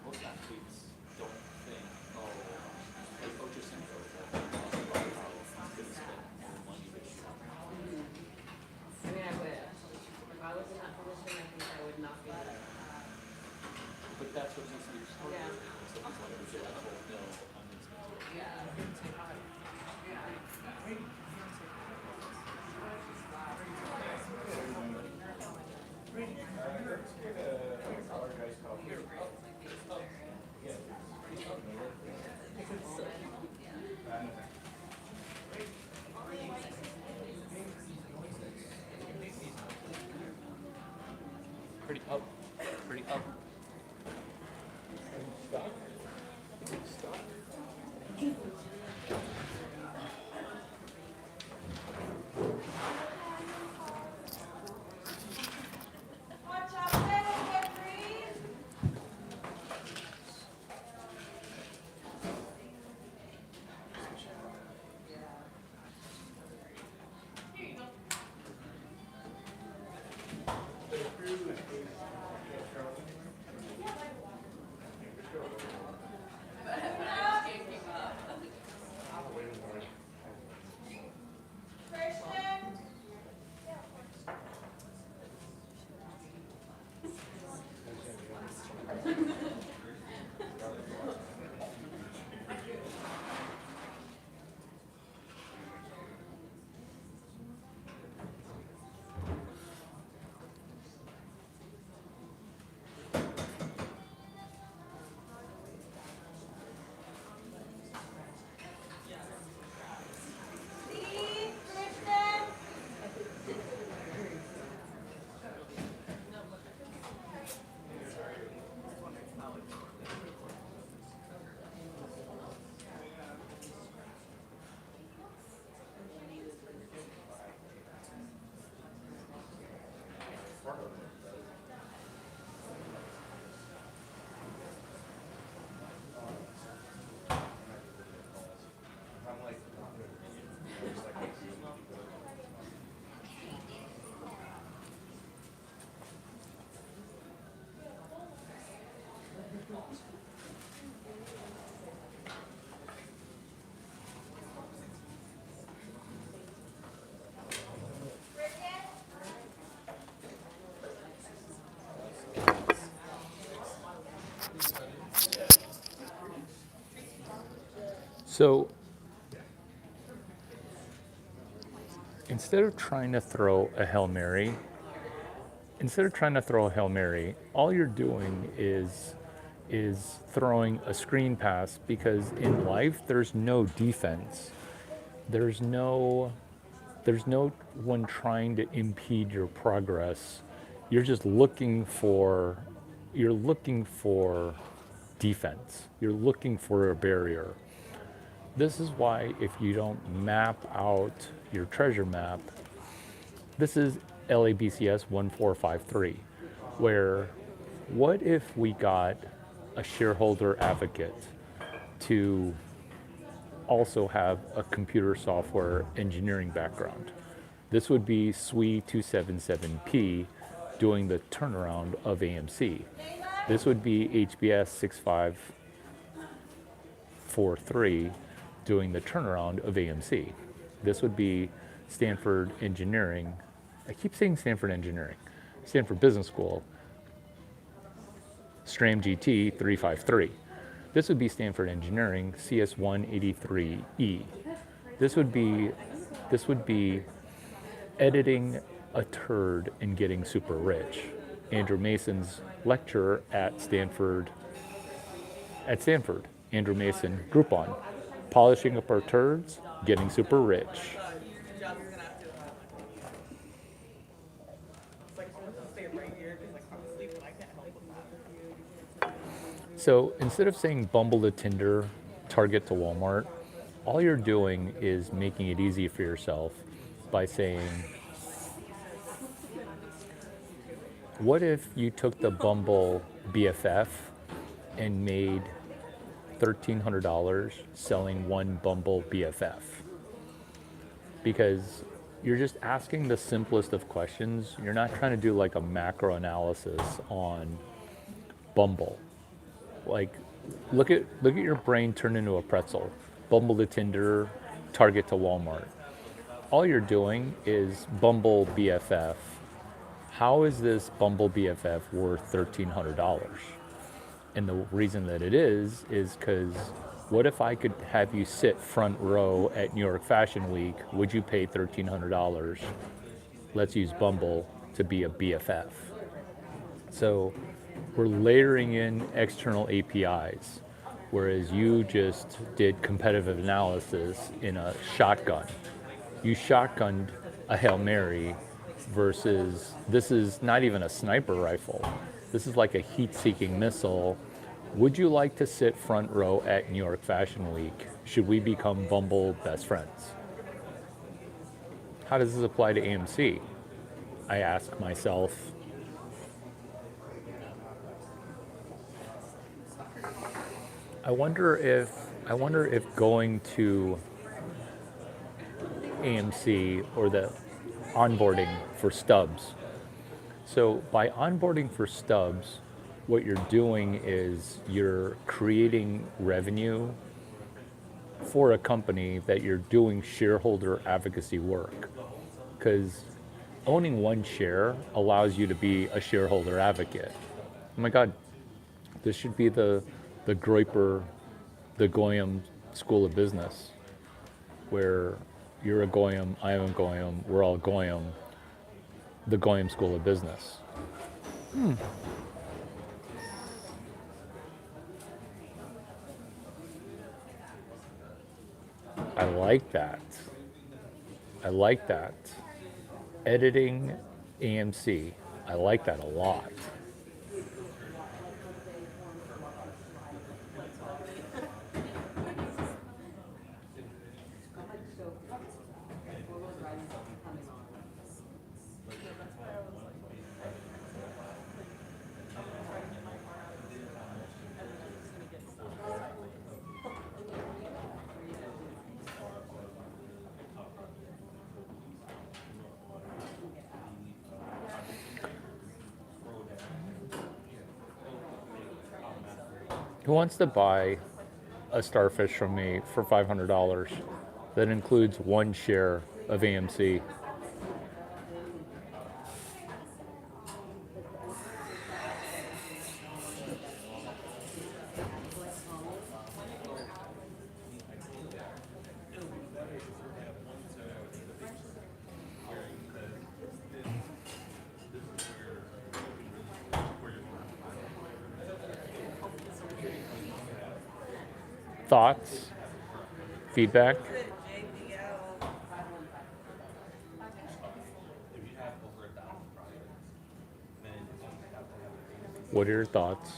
most athletes don't think, oh, like Ocho Cinco, how he's gonna spend more money this year. I mean, I wish. If I was in that position, I think I would not be. But that's what makes me smart. Yeah. So he's like, okay, I don't know, I'm just gonna say hi. Pretty up. Pretty up. Stop. Stop. hot chocolate? Get green. So instead of trying to throw a Hail Mary, all you're doing is throwing a screen pass, because in life there's no defense. There's no one trying to impede your progress. You're just looking for defense. You're looking for a barrier. This is why if you don't map out your treasure map, this is LABCS 1453, where what if we got a shareholder advocate to also have a computer software engineering background? This would be SWE 277P doing the turnaround of AMC. This would be HBS 6543 doing the turnaround of AMC. This would be Stanford Engineering. I keep saying Stanford Engineering. Stanford Business School, STRAM GT 353. This would be Stanford Engineering CS 183E. This would be editing a turd and getting super rich. Andrew Mason's lecture at Stanford. Andrew Mason Groupon. Polishing up our turds, getting super rich. So instead of saying Bumble to Tinder, Target to Walmart, all you're doing is making it easy for yourself by saying, what if you took the Bumble BFF and made $1,300 selling one Bumble BFF? Because you're just asking the simplest of questions. You're not trying to do like a macro analysis on Bumble. Like, look at your brain turn into a pretzel. Bumble to Tinder, Target to Walmart. All you're doing is Bumble BFF. How is this Bumble BFF worth $1,300? And the reason that it is because what if I could have you sit front row at New York Fashion Week? Would you pay $1,300? Let's use Bumble to be a BFF. So we're layering in external APIs, whereas you just did competitive analysis in a shotgun. You shotgunned a Hail Mary versus this is not even a sniper rifle. This is like a heat-seeking missile. Would you like to sit front row at New York Fashion Week? Should we become Bumble best friends? How does this apply to AMC? I ask myself. I wonder if going to AMC or the onboarding for stubs. So by onboarding for stubs, what you're doing is you're creating revenue for a company that you're doing shareholder advocacy work. Because owning one share allows you to be a shareholder advocate. Oh my God, this should be the Groyper, the Goyam School of Business, where you're a Goyam, I am a Goyam, we're all Goyam, the Goyam School of Business. I like that. I like that. Editing AMC. I like that a lot. Who wants to buy a starfish from me for $500 that includes one share of AMC? thoughts, feedback? What are your thoughts?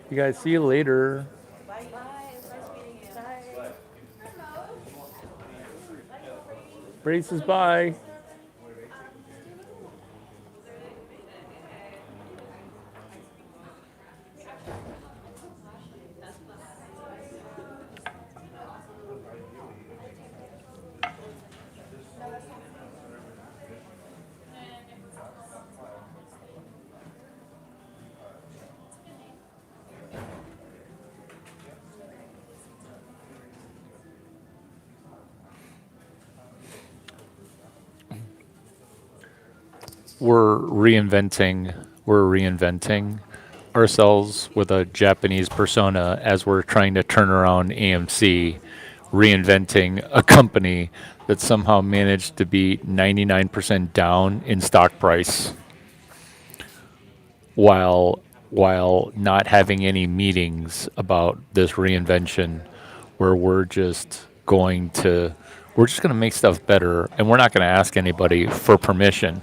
You guys, see you later. Bye. It was nice meeting you. Bye. Brady says bye. We're reinventing ourselves with a Japanese persona as we're trying to turn around AMC, reinventing a company that somehow managed to be 99% down in stock price while while not having any meetings about this reinvention where we're just going to make stuff better and we're not going to ask anybody for permission.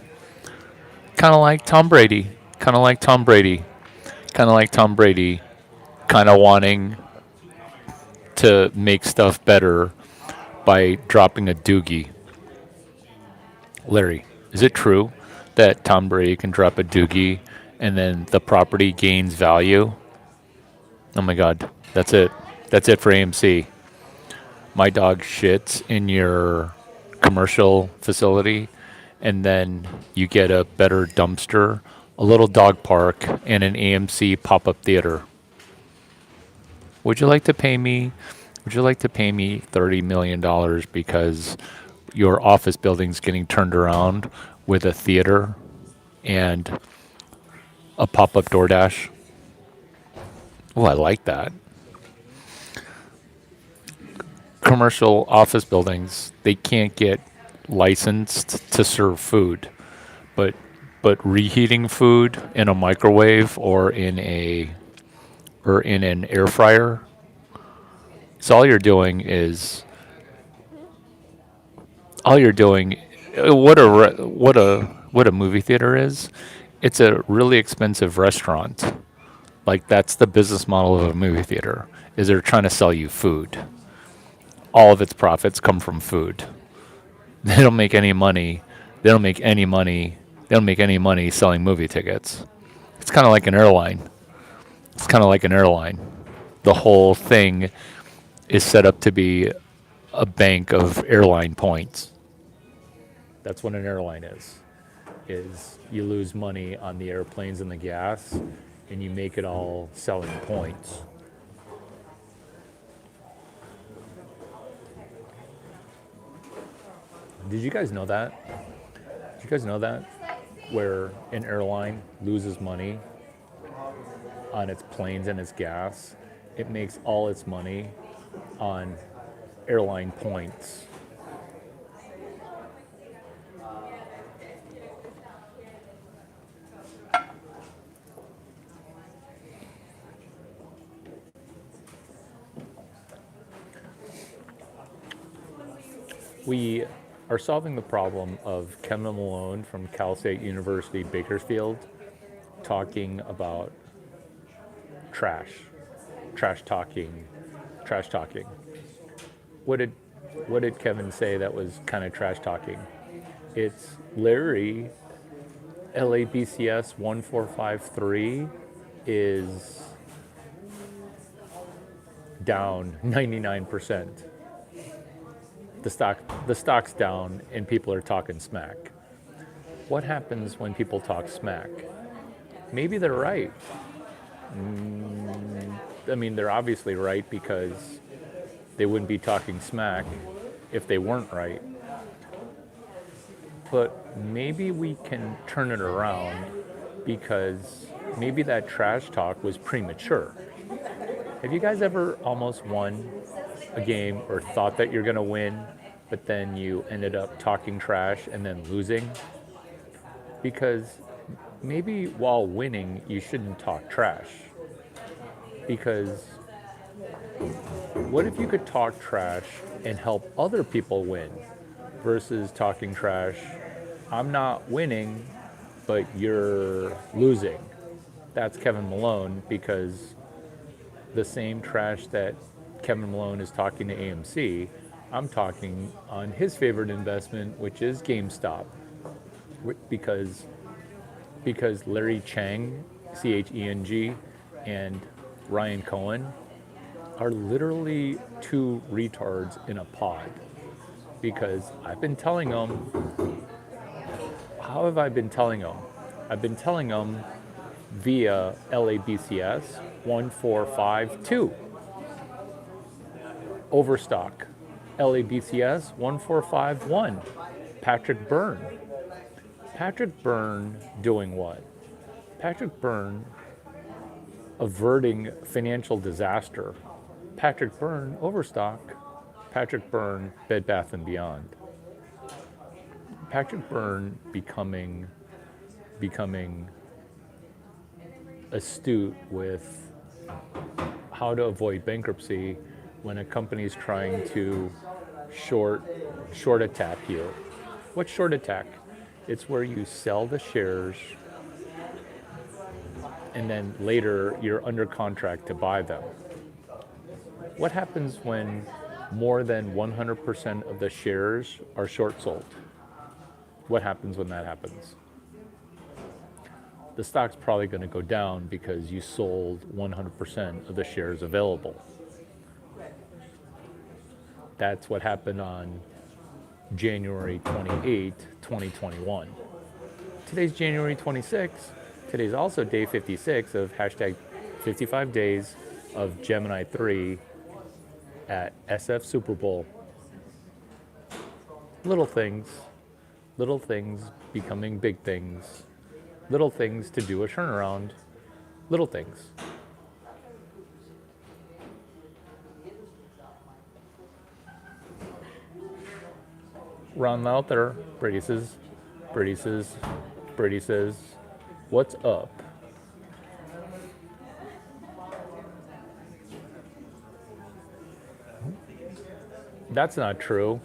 Kind of like Tom Brady, kind of like Tom Brady, kind of like Tom Brady, kind of wanting to make stuff better by dropping a doogie. Larry, is it true that Tom Brady can drop a doogie and then the property gains value? Oh my God, that's it. That's it for AMC. My dog shits in your commercial facility, and then you get a better dumpster, a little dog park, and an AMC pop up theater. Would you like to pay me? Would you like to pay me $30 million because your office building's getting turned around with a theater and a pop up DoorDash? Oh, I like that. Commercial office buildings, they can't get licensed to serve food, but reheating food in a microwave or in an air fryer, so all you're doing what a movie theater is. It's a really expensive restaurant. Like that's the business model of a movie theater. Is they're trying to sell you food. All of its profits come from food. They don't make any money. They don't make any money. They don't make any money selling movie tickets. It's kind of like an airline. It's kind of like an airline. The whole thing is set up to be a bank of airline points. That's what an airline is. Is you lose money on the airplanes and the gas, and you make it all selling points. Did you guys know that? Did you guys know that? Where an airline loses money on its planes and its gas, it makes all its money on airline points. We are solving the problem of Kevin Malone from Cal State University, Bakersfield, talking about trash, trash talking, trash talking. What did what did Kevin say that was kind of trash talking? It's Larry, LABCS 1453 is down 99%. The stock's down and people are talking smack. What happens when people talk smack? Maybe they're right. I mean, they're obviously right because they wouldn't be talking smack if they weren't right. But maybe we can turn it around because maybe that trash talk was premature. Have you guys ever almost won a game or thought that you're going to win, but then you ended up talking trash and then losing? Because maybe while winning, you shouldn't talk trash. Because what if you could talk trash and help other people win versus talking trash? I'm not winning, but you're losing. That's Kevin Malone, because the same trash that Kevin Malone is talking to AMC, I'm talking on his favorite investment, which is GameStop. Because Larry Cheng, Cheng, and Ryan Cohen are literally two retards in a pod. Because I've been telling them, how have I been telling them? I've been telling them via LABCS 1452. Overstock. LABCS 1451. Patrick Byrne. Patrick Byrne doing what? Patrick Byrne averting financial disaster. Patrick Byrne, Overstock. Patrick Byrne, Bed Bath & Beyond. Patrick Byrne becoming astute with how to avoid bankruptcy when a company is trying to short attack you. What's short attack? It's where you sell the shares and then later you're under contract to buy them. What happens when more than 100% of the shares are short sold? What happens when that happens? The stock's probably going to go down because you sold 100% of the shares available. That's what happened on January 28, 2021. Today's January 26. Today's also day 56 of hashtag 55 days of Gemini 3 at SF Super Bowl. Little things becoming big things. Little things to do a turnaround. Little things. Ron out there, Brady says, what's up? That's not true.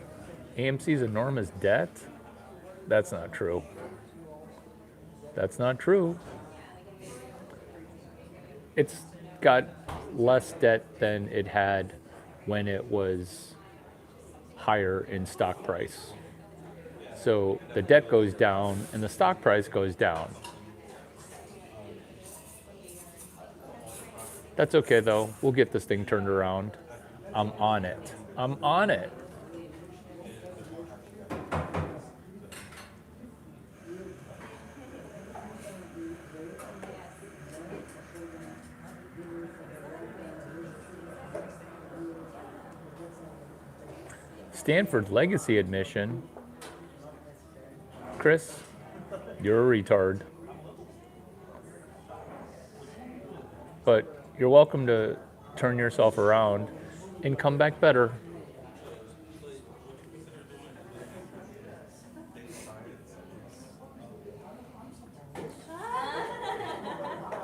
AMC's enormous debt? That's not true. That's not true. It's got less debt than it had when it was higher in stock price. So the debt goes down and the stock price goes down. That's okay though. We'll get this thing turned around. I'm on it. I'm on it. Stanford legacy admission. Chris, you're a retard. But you're welcome to turn yourself around and come back better.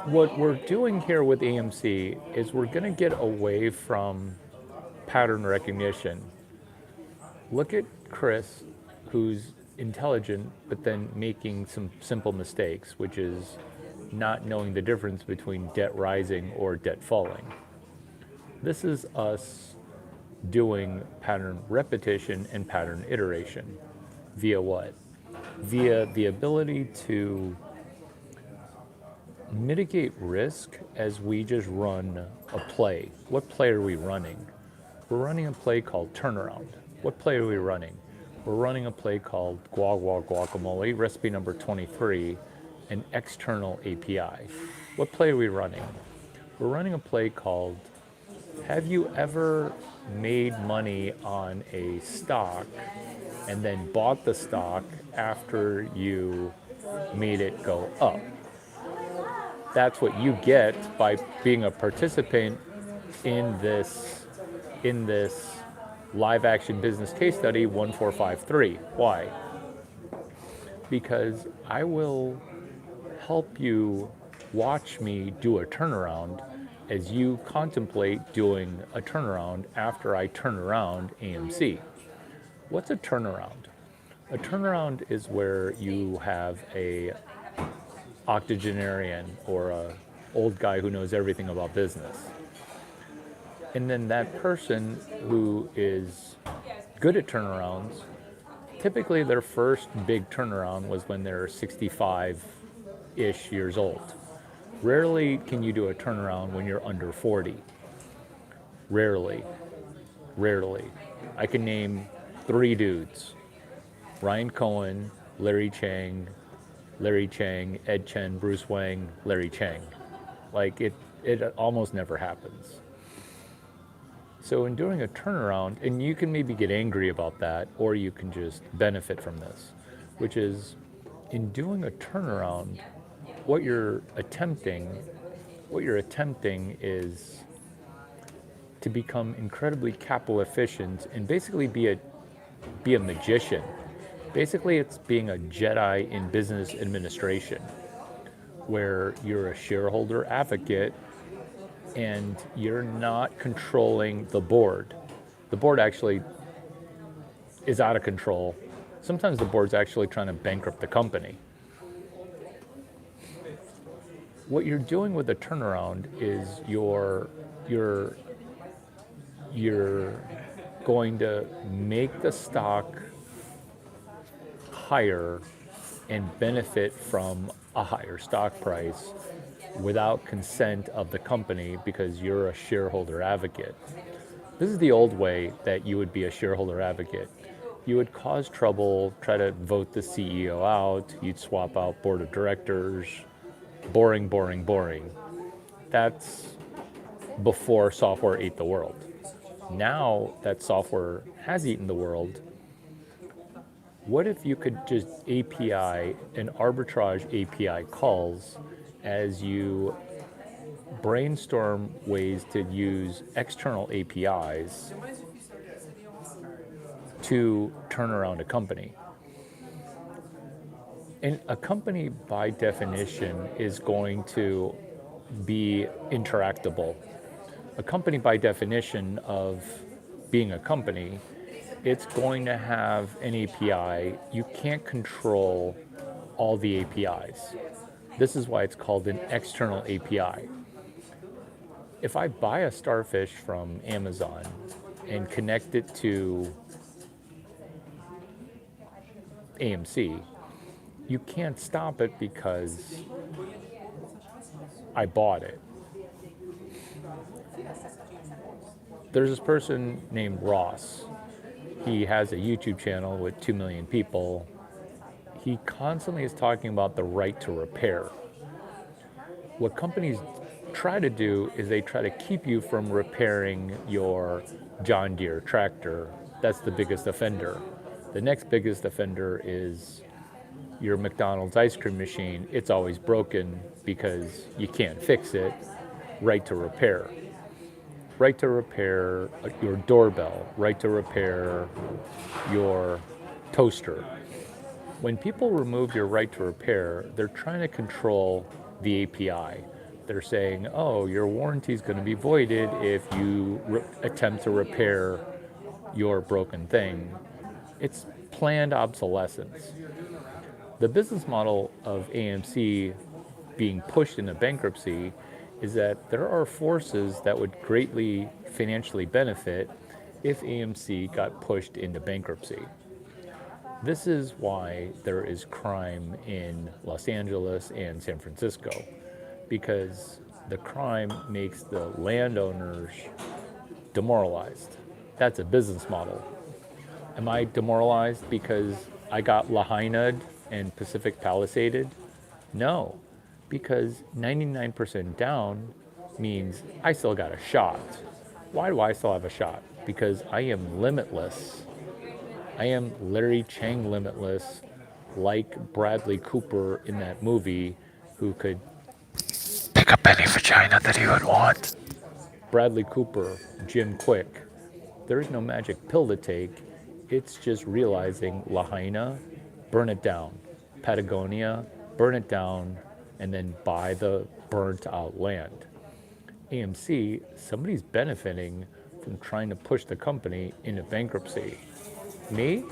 What we're doing here with AMC is we're going to get away from pattern recognition. Look at Chris, who's intelligent, but then making some simple mistakes, which is not knowing the difference between debt rising or debt falling. This is us doing pattern repetition and pattern iteration. Via what? Via the ability to mitigate risk as we just run a play. What play are we running? We're running a play called Turnaround. What play are we running? We're running a play called Guacamole, recipe number 23, an external API. What play are we running? We're running a play called, have you ever made money on a stock and then bought the stock after you made it go up? That's what you get by being a participant in this live action business case study 1453. Why? Because I will help you watch me do a turnaround as you contemplate doing a turnaround after I turn around AMC. What's a turnaround? A turnaround is where you have a octogenarian or a old guy who knows everything about business. And then that person who is good at turnarounds, typically their first big turnaround was when they're 65-ish years old. Rarely can you do a turnaround when you're under 40. Rarely. I can name 3 dudes: Ryan Cohen, Larry Chang, Ed Chen, Bruce Wang, Larry Chang. Like it almost never happens. So in doing a turnaround, and you can maybe get angry about that, or you can just benefit from this, which is in doing a turnaround, what you're attempting is to become incredibly capital efficient and basically be a magician. Basically, it's being a Jedi in business administration, where you're a shareholder advocate and you're not controlling the board. The board actually is out of control. Sometimes the board's actually trying to bankrupt the company. What you're doing with a turnaround is you're going to make the stock higher and benefit from a higher stock price without consent of the company because you're a shareholder advocate. This is the old way that you would be a shareholder advocate. You would cause trouble, try to vote the CEO out, you'd swap out board of directors. Boring. That's before software ate the world. Now that software has eaten the world, what if you could just API and arbitrage API calls as you brainstorm ways to use external APIs to turn around a company? And a company, by definition, is going to be interactable. A company, by definition of being a company, it's going to have an API. You can't control all the APIs. This is why it's called an external API. If I buy a starfish from Amazon and connect it to AMC, you can't stop it because I bought it. There's this person named Ross. He has a YouTube channel with 2 million people. He constantly is talking about the right to repair. What companies try to do is they try to keep you from repairing your John Deere tractor. That's the biggest offender. The next biggest offender is your McDonald's ice cream machine. It's always broken because you can't fix it. Right to repair. Right to repair your doorbell. Right to repair your toaster. When people remove your right to repair, they're trying to control the API. They're saying, oh, your warranty is going to be voided if you attempt to repair your broken thing. It's planned obsolescence. The business model of AMC being pushed into bankruptcy is that there are forces that would greatly financially benefit if AMC got pushed into bankruptcy. This is why there is crime in Los Angeles and San Francisco, because the crime makes the landowners demoralized. That's a business model. Am I demoralized because I got Lahaina'd and Pacific Palisaded? No, because 99% down means I still got a shot. Why do I still have a shot? Because I am limitless. I am Larry Chang limitless, like Bradley Cooper in that movie, who could pick up any vagina that he would want. Bradley Cooper, Jim Quick. There is no magic pill to take. It's just realizing Lahaina, burn it down. Patagonia, burn it down, and then buy the burnt out land. AMC, somebody's benefiting from trying to push the company into bankruptcy. Me,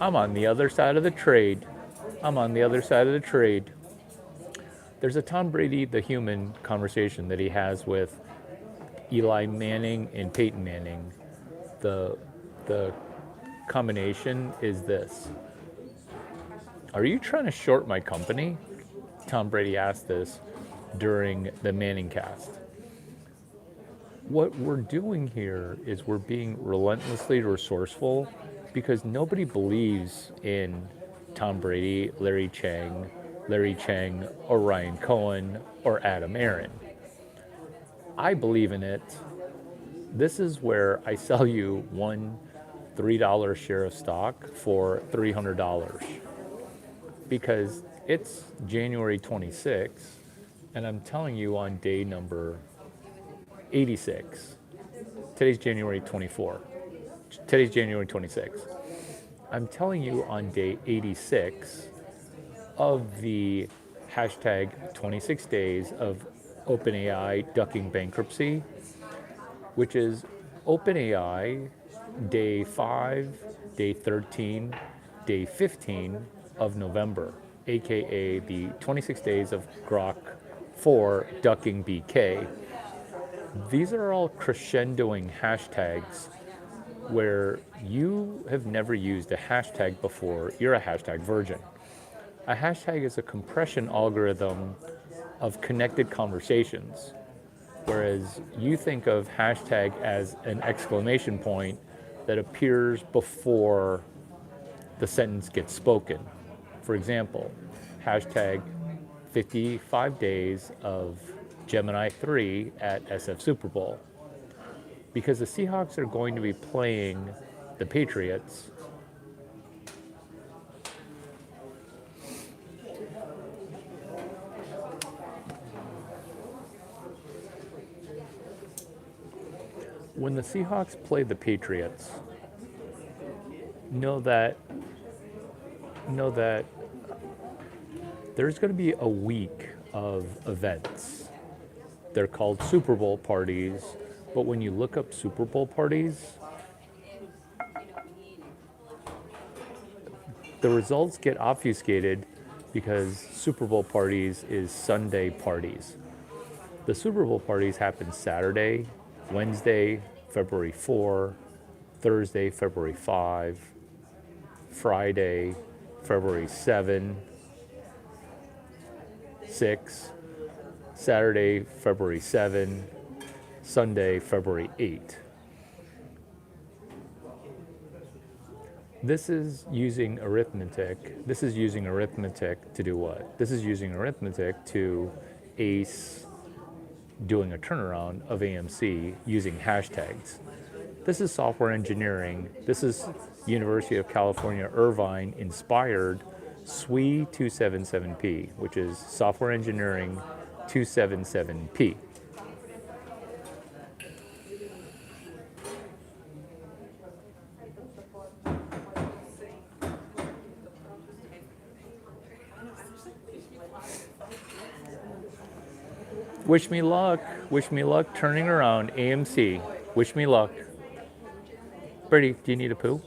I'm on the other side of the trade. I'm on the other side of the trade. There's a Tom Brady, the human conversation that he has with Eli Manning and Peyton Manning. The combination is this. Are you trying to short my company? Tom Brady asked this during the Manning cast. What we're doing here is we're being relentlessly resourceful because nobody believes in Tom Brady, Larry Chang, or Ryan Cohen, or Adam Aaron. I believe in it. This is where I sell you one $3 share of stock for $300 because it's January 26th and I'm telling you on day number 86. Today's January 24. Today's January 26th. I'm telling you on day 86 of the hashtag 26 days of OpenAI ducking bankruptcy, which is OpenAI day 5, day 13, day 15 of November, aka the 26 days of Grok 4 ducking BK. These are all crescendoing hashtags where you have never used a hashtag before. You're a hashtag virgin. A hashtag is a compression algorithm of connected conversations, whereas you think of hashtag as an exclamation point that appears before the sentence gets spoken. For example, hashtag 55 days of Gemini 3 at SF Super Bowl. Because the Seahawks are going to be playing the Patriots. When the Seahawks play the Patriots, know that there's going to be a week of events. They're called Super Bowl parties, but when you look up Super Bowl parties, the results get obfuscated because Super Bowl parties is Sunday parties. The Super Bowl parties happen Saturday, Wednesday, February 4, Thursday, February 5, Friday, February 7, 6, Saturday, February 7, Sunday, February 8. This is using arithmetic. This is using arithmetic to do what? This is using arithmetic to ace doing a turnaround of AMC using hashtags. This is software engineering. This is University of California, Irvine inspired SWE 277P, which is software engineering 277P. Wish me luck. Wish me luck turning around AMC. Wish me luck. Brady, do you need a poo?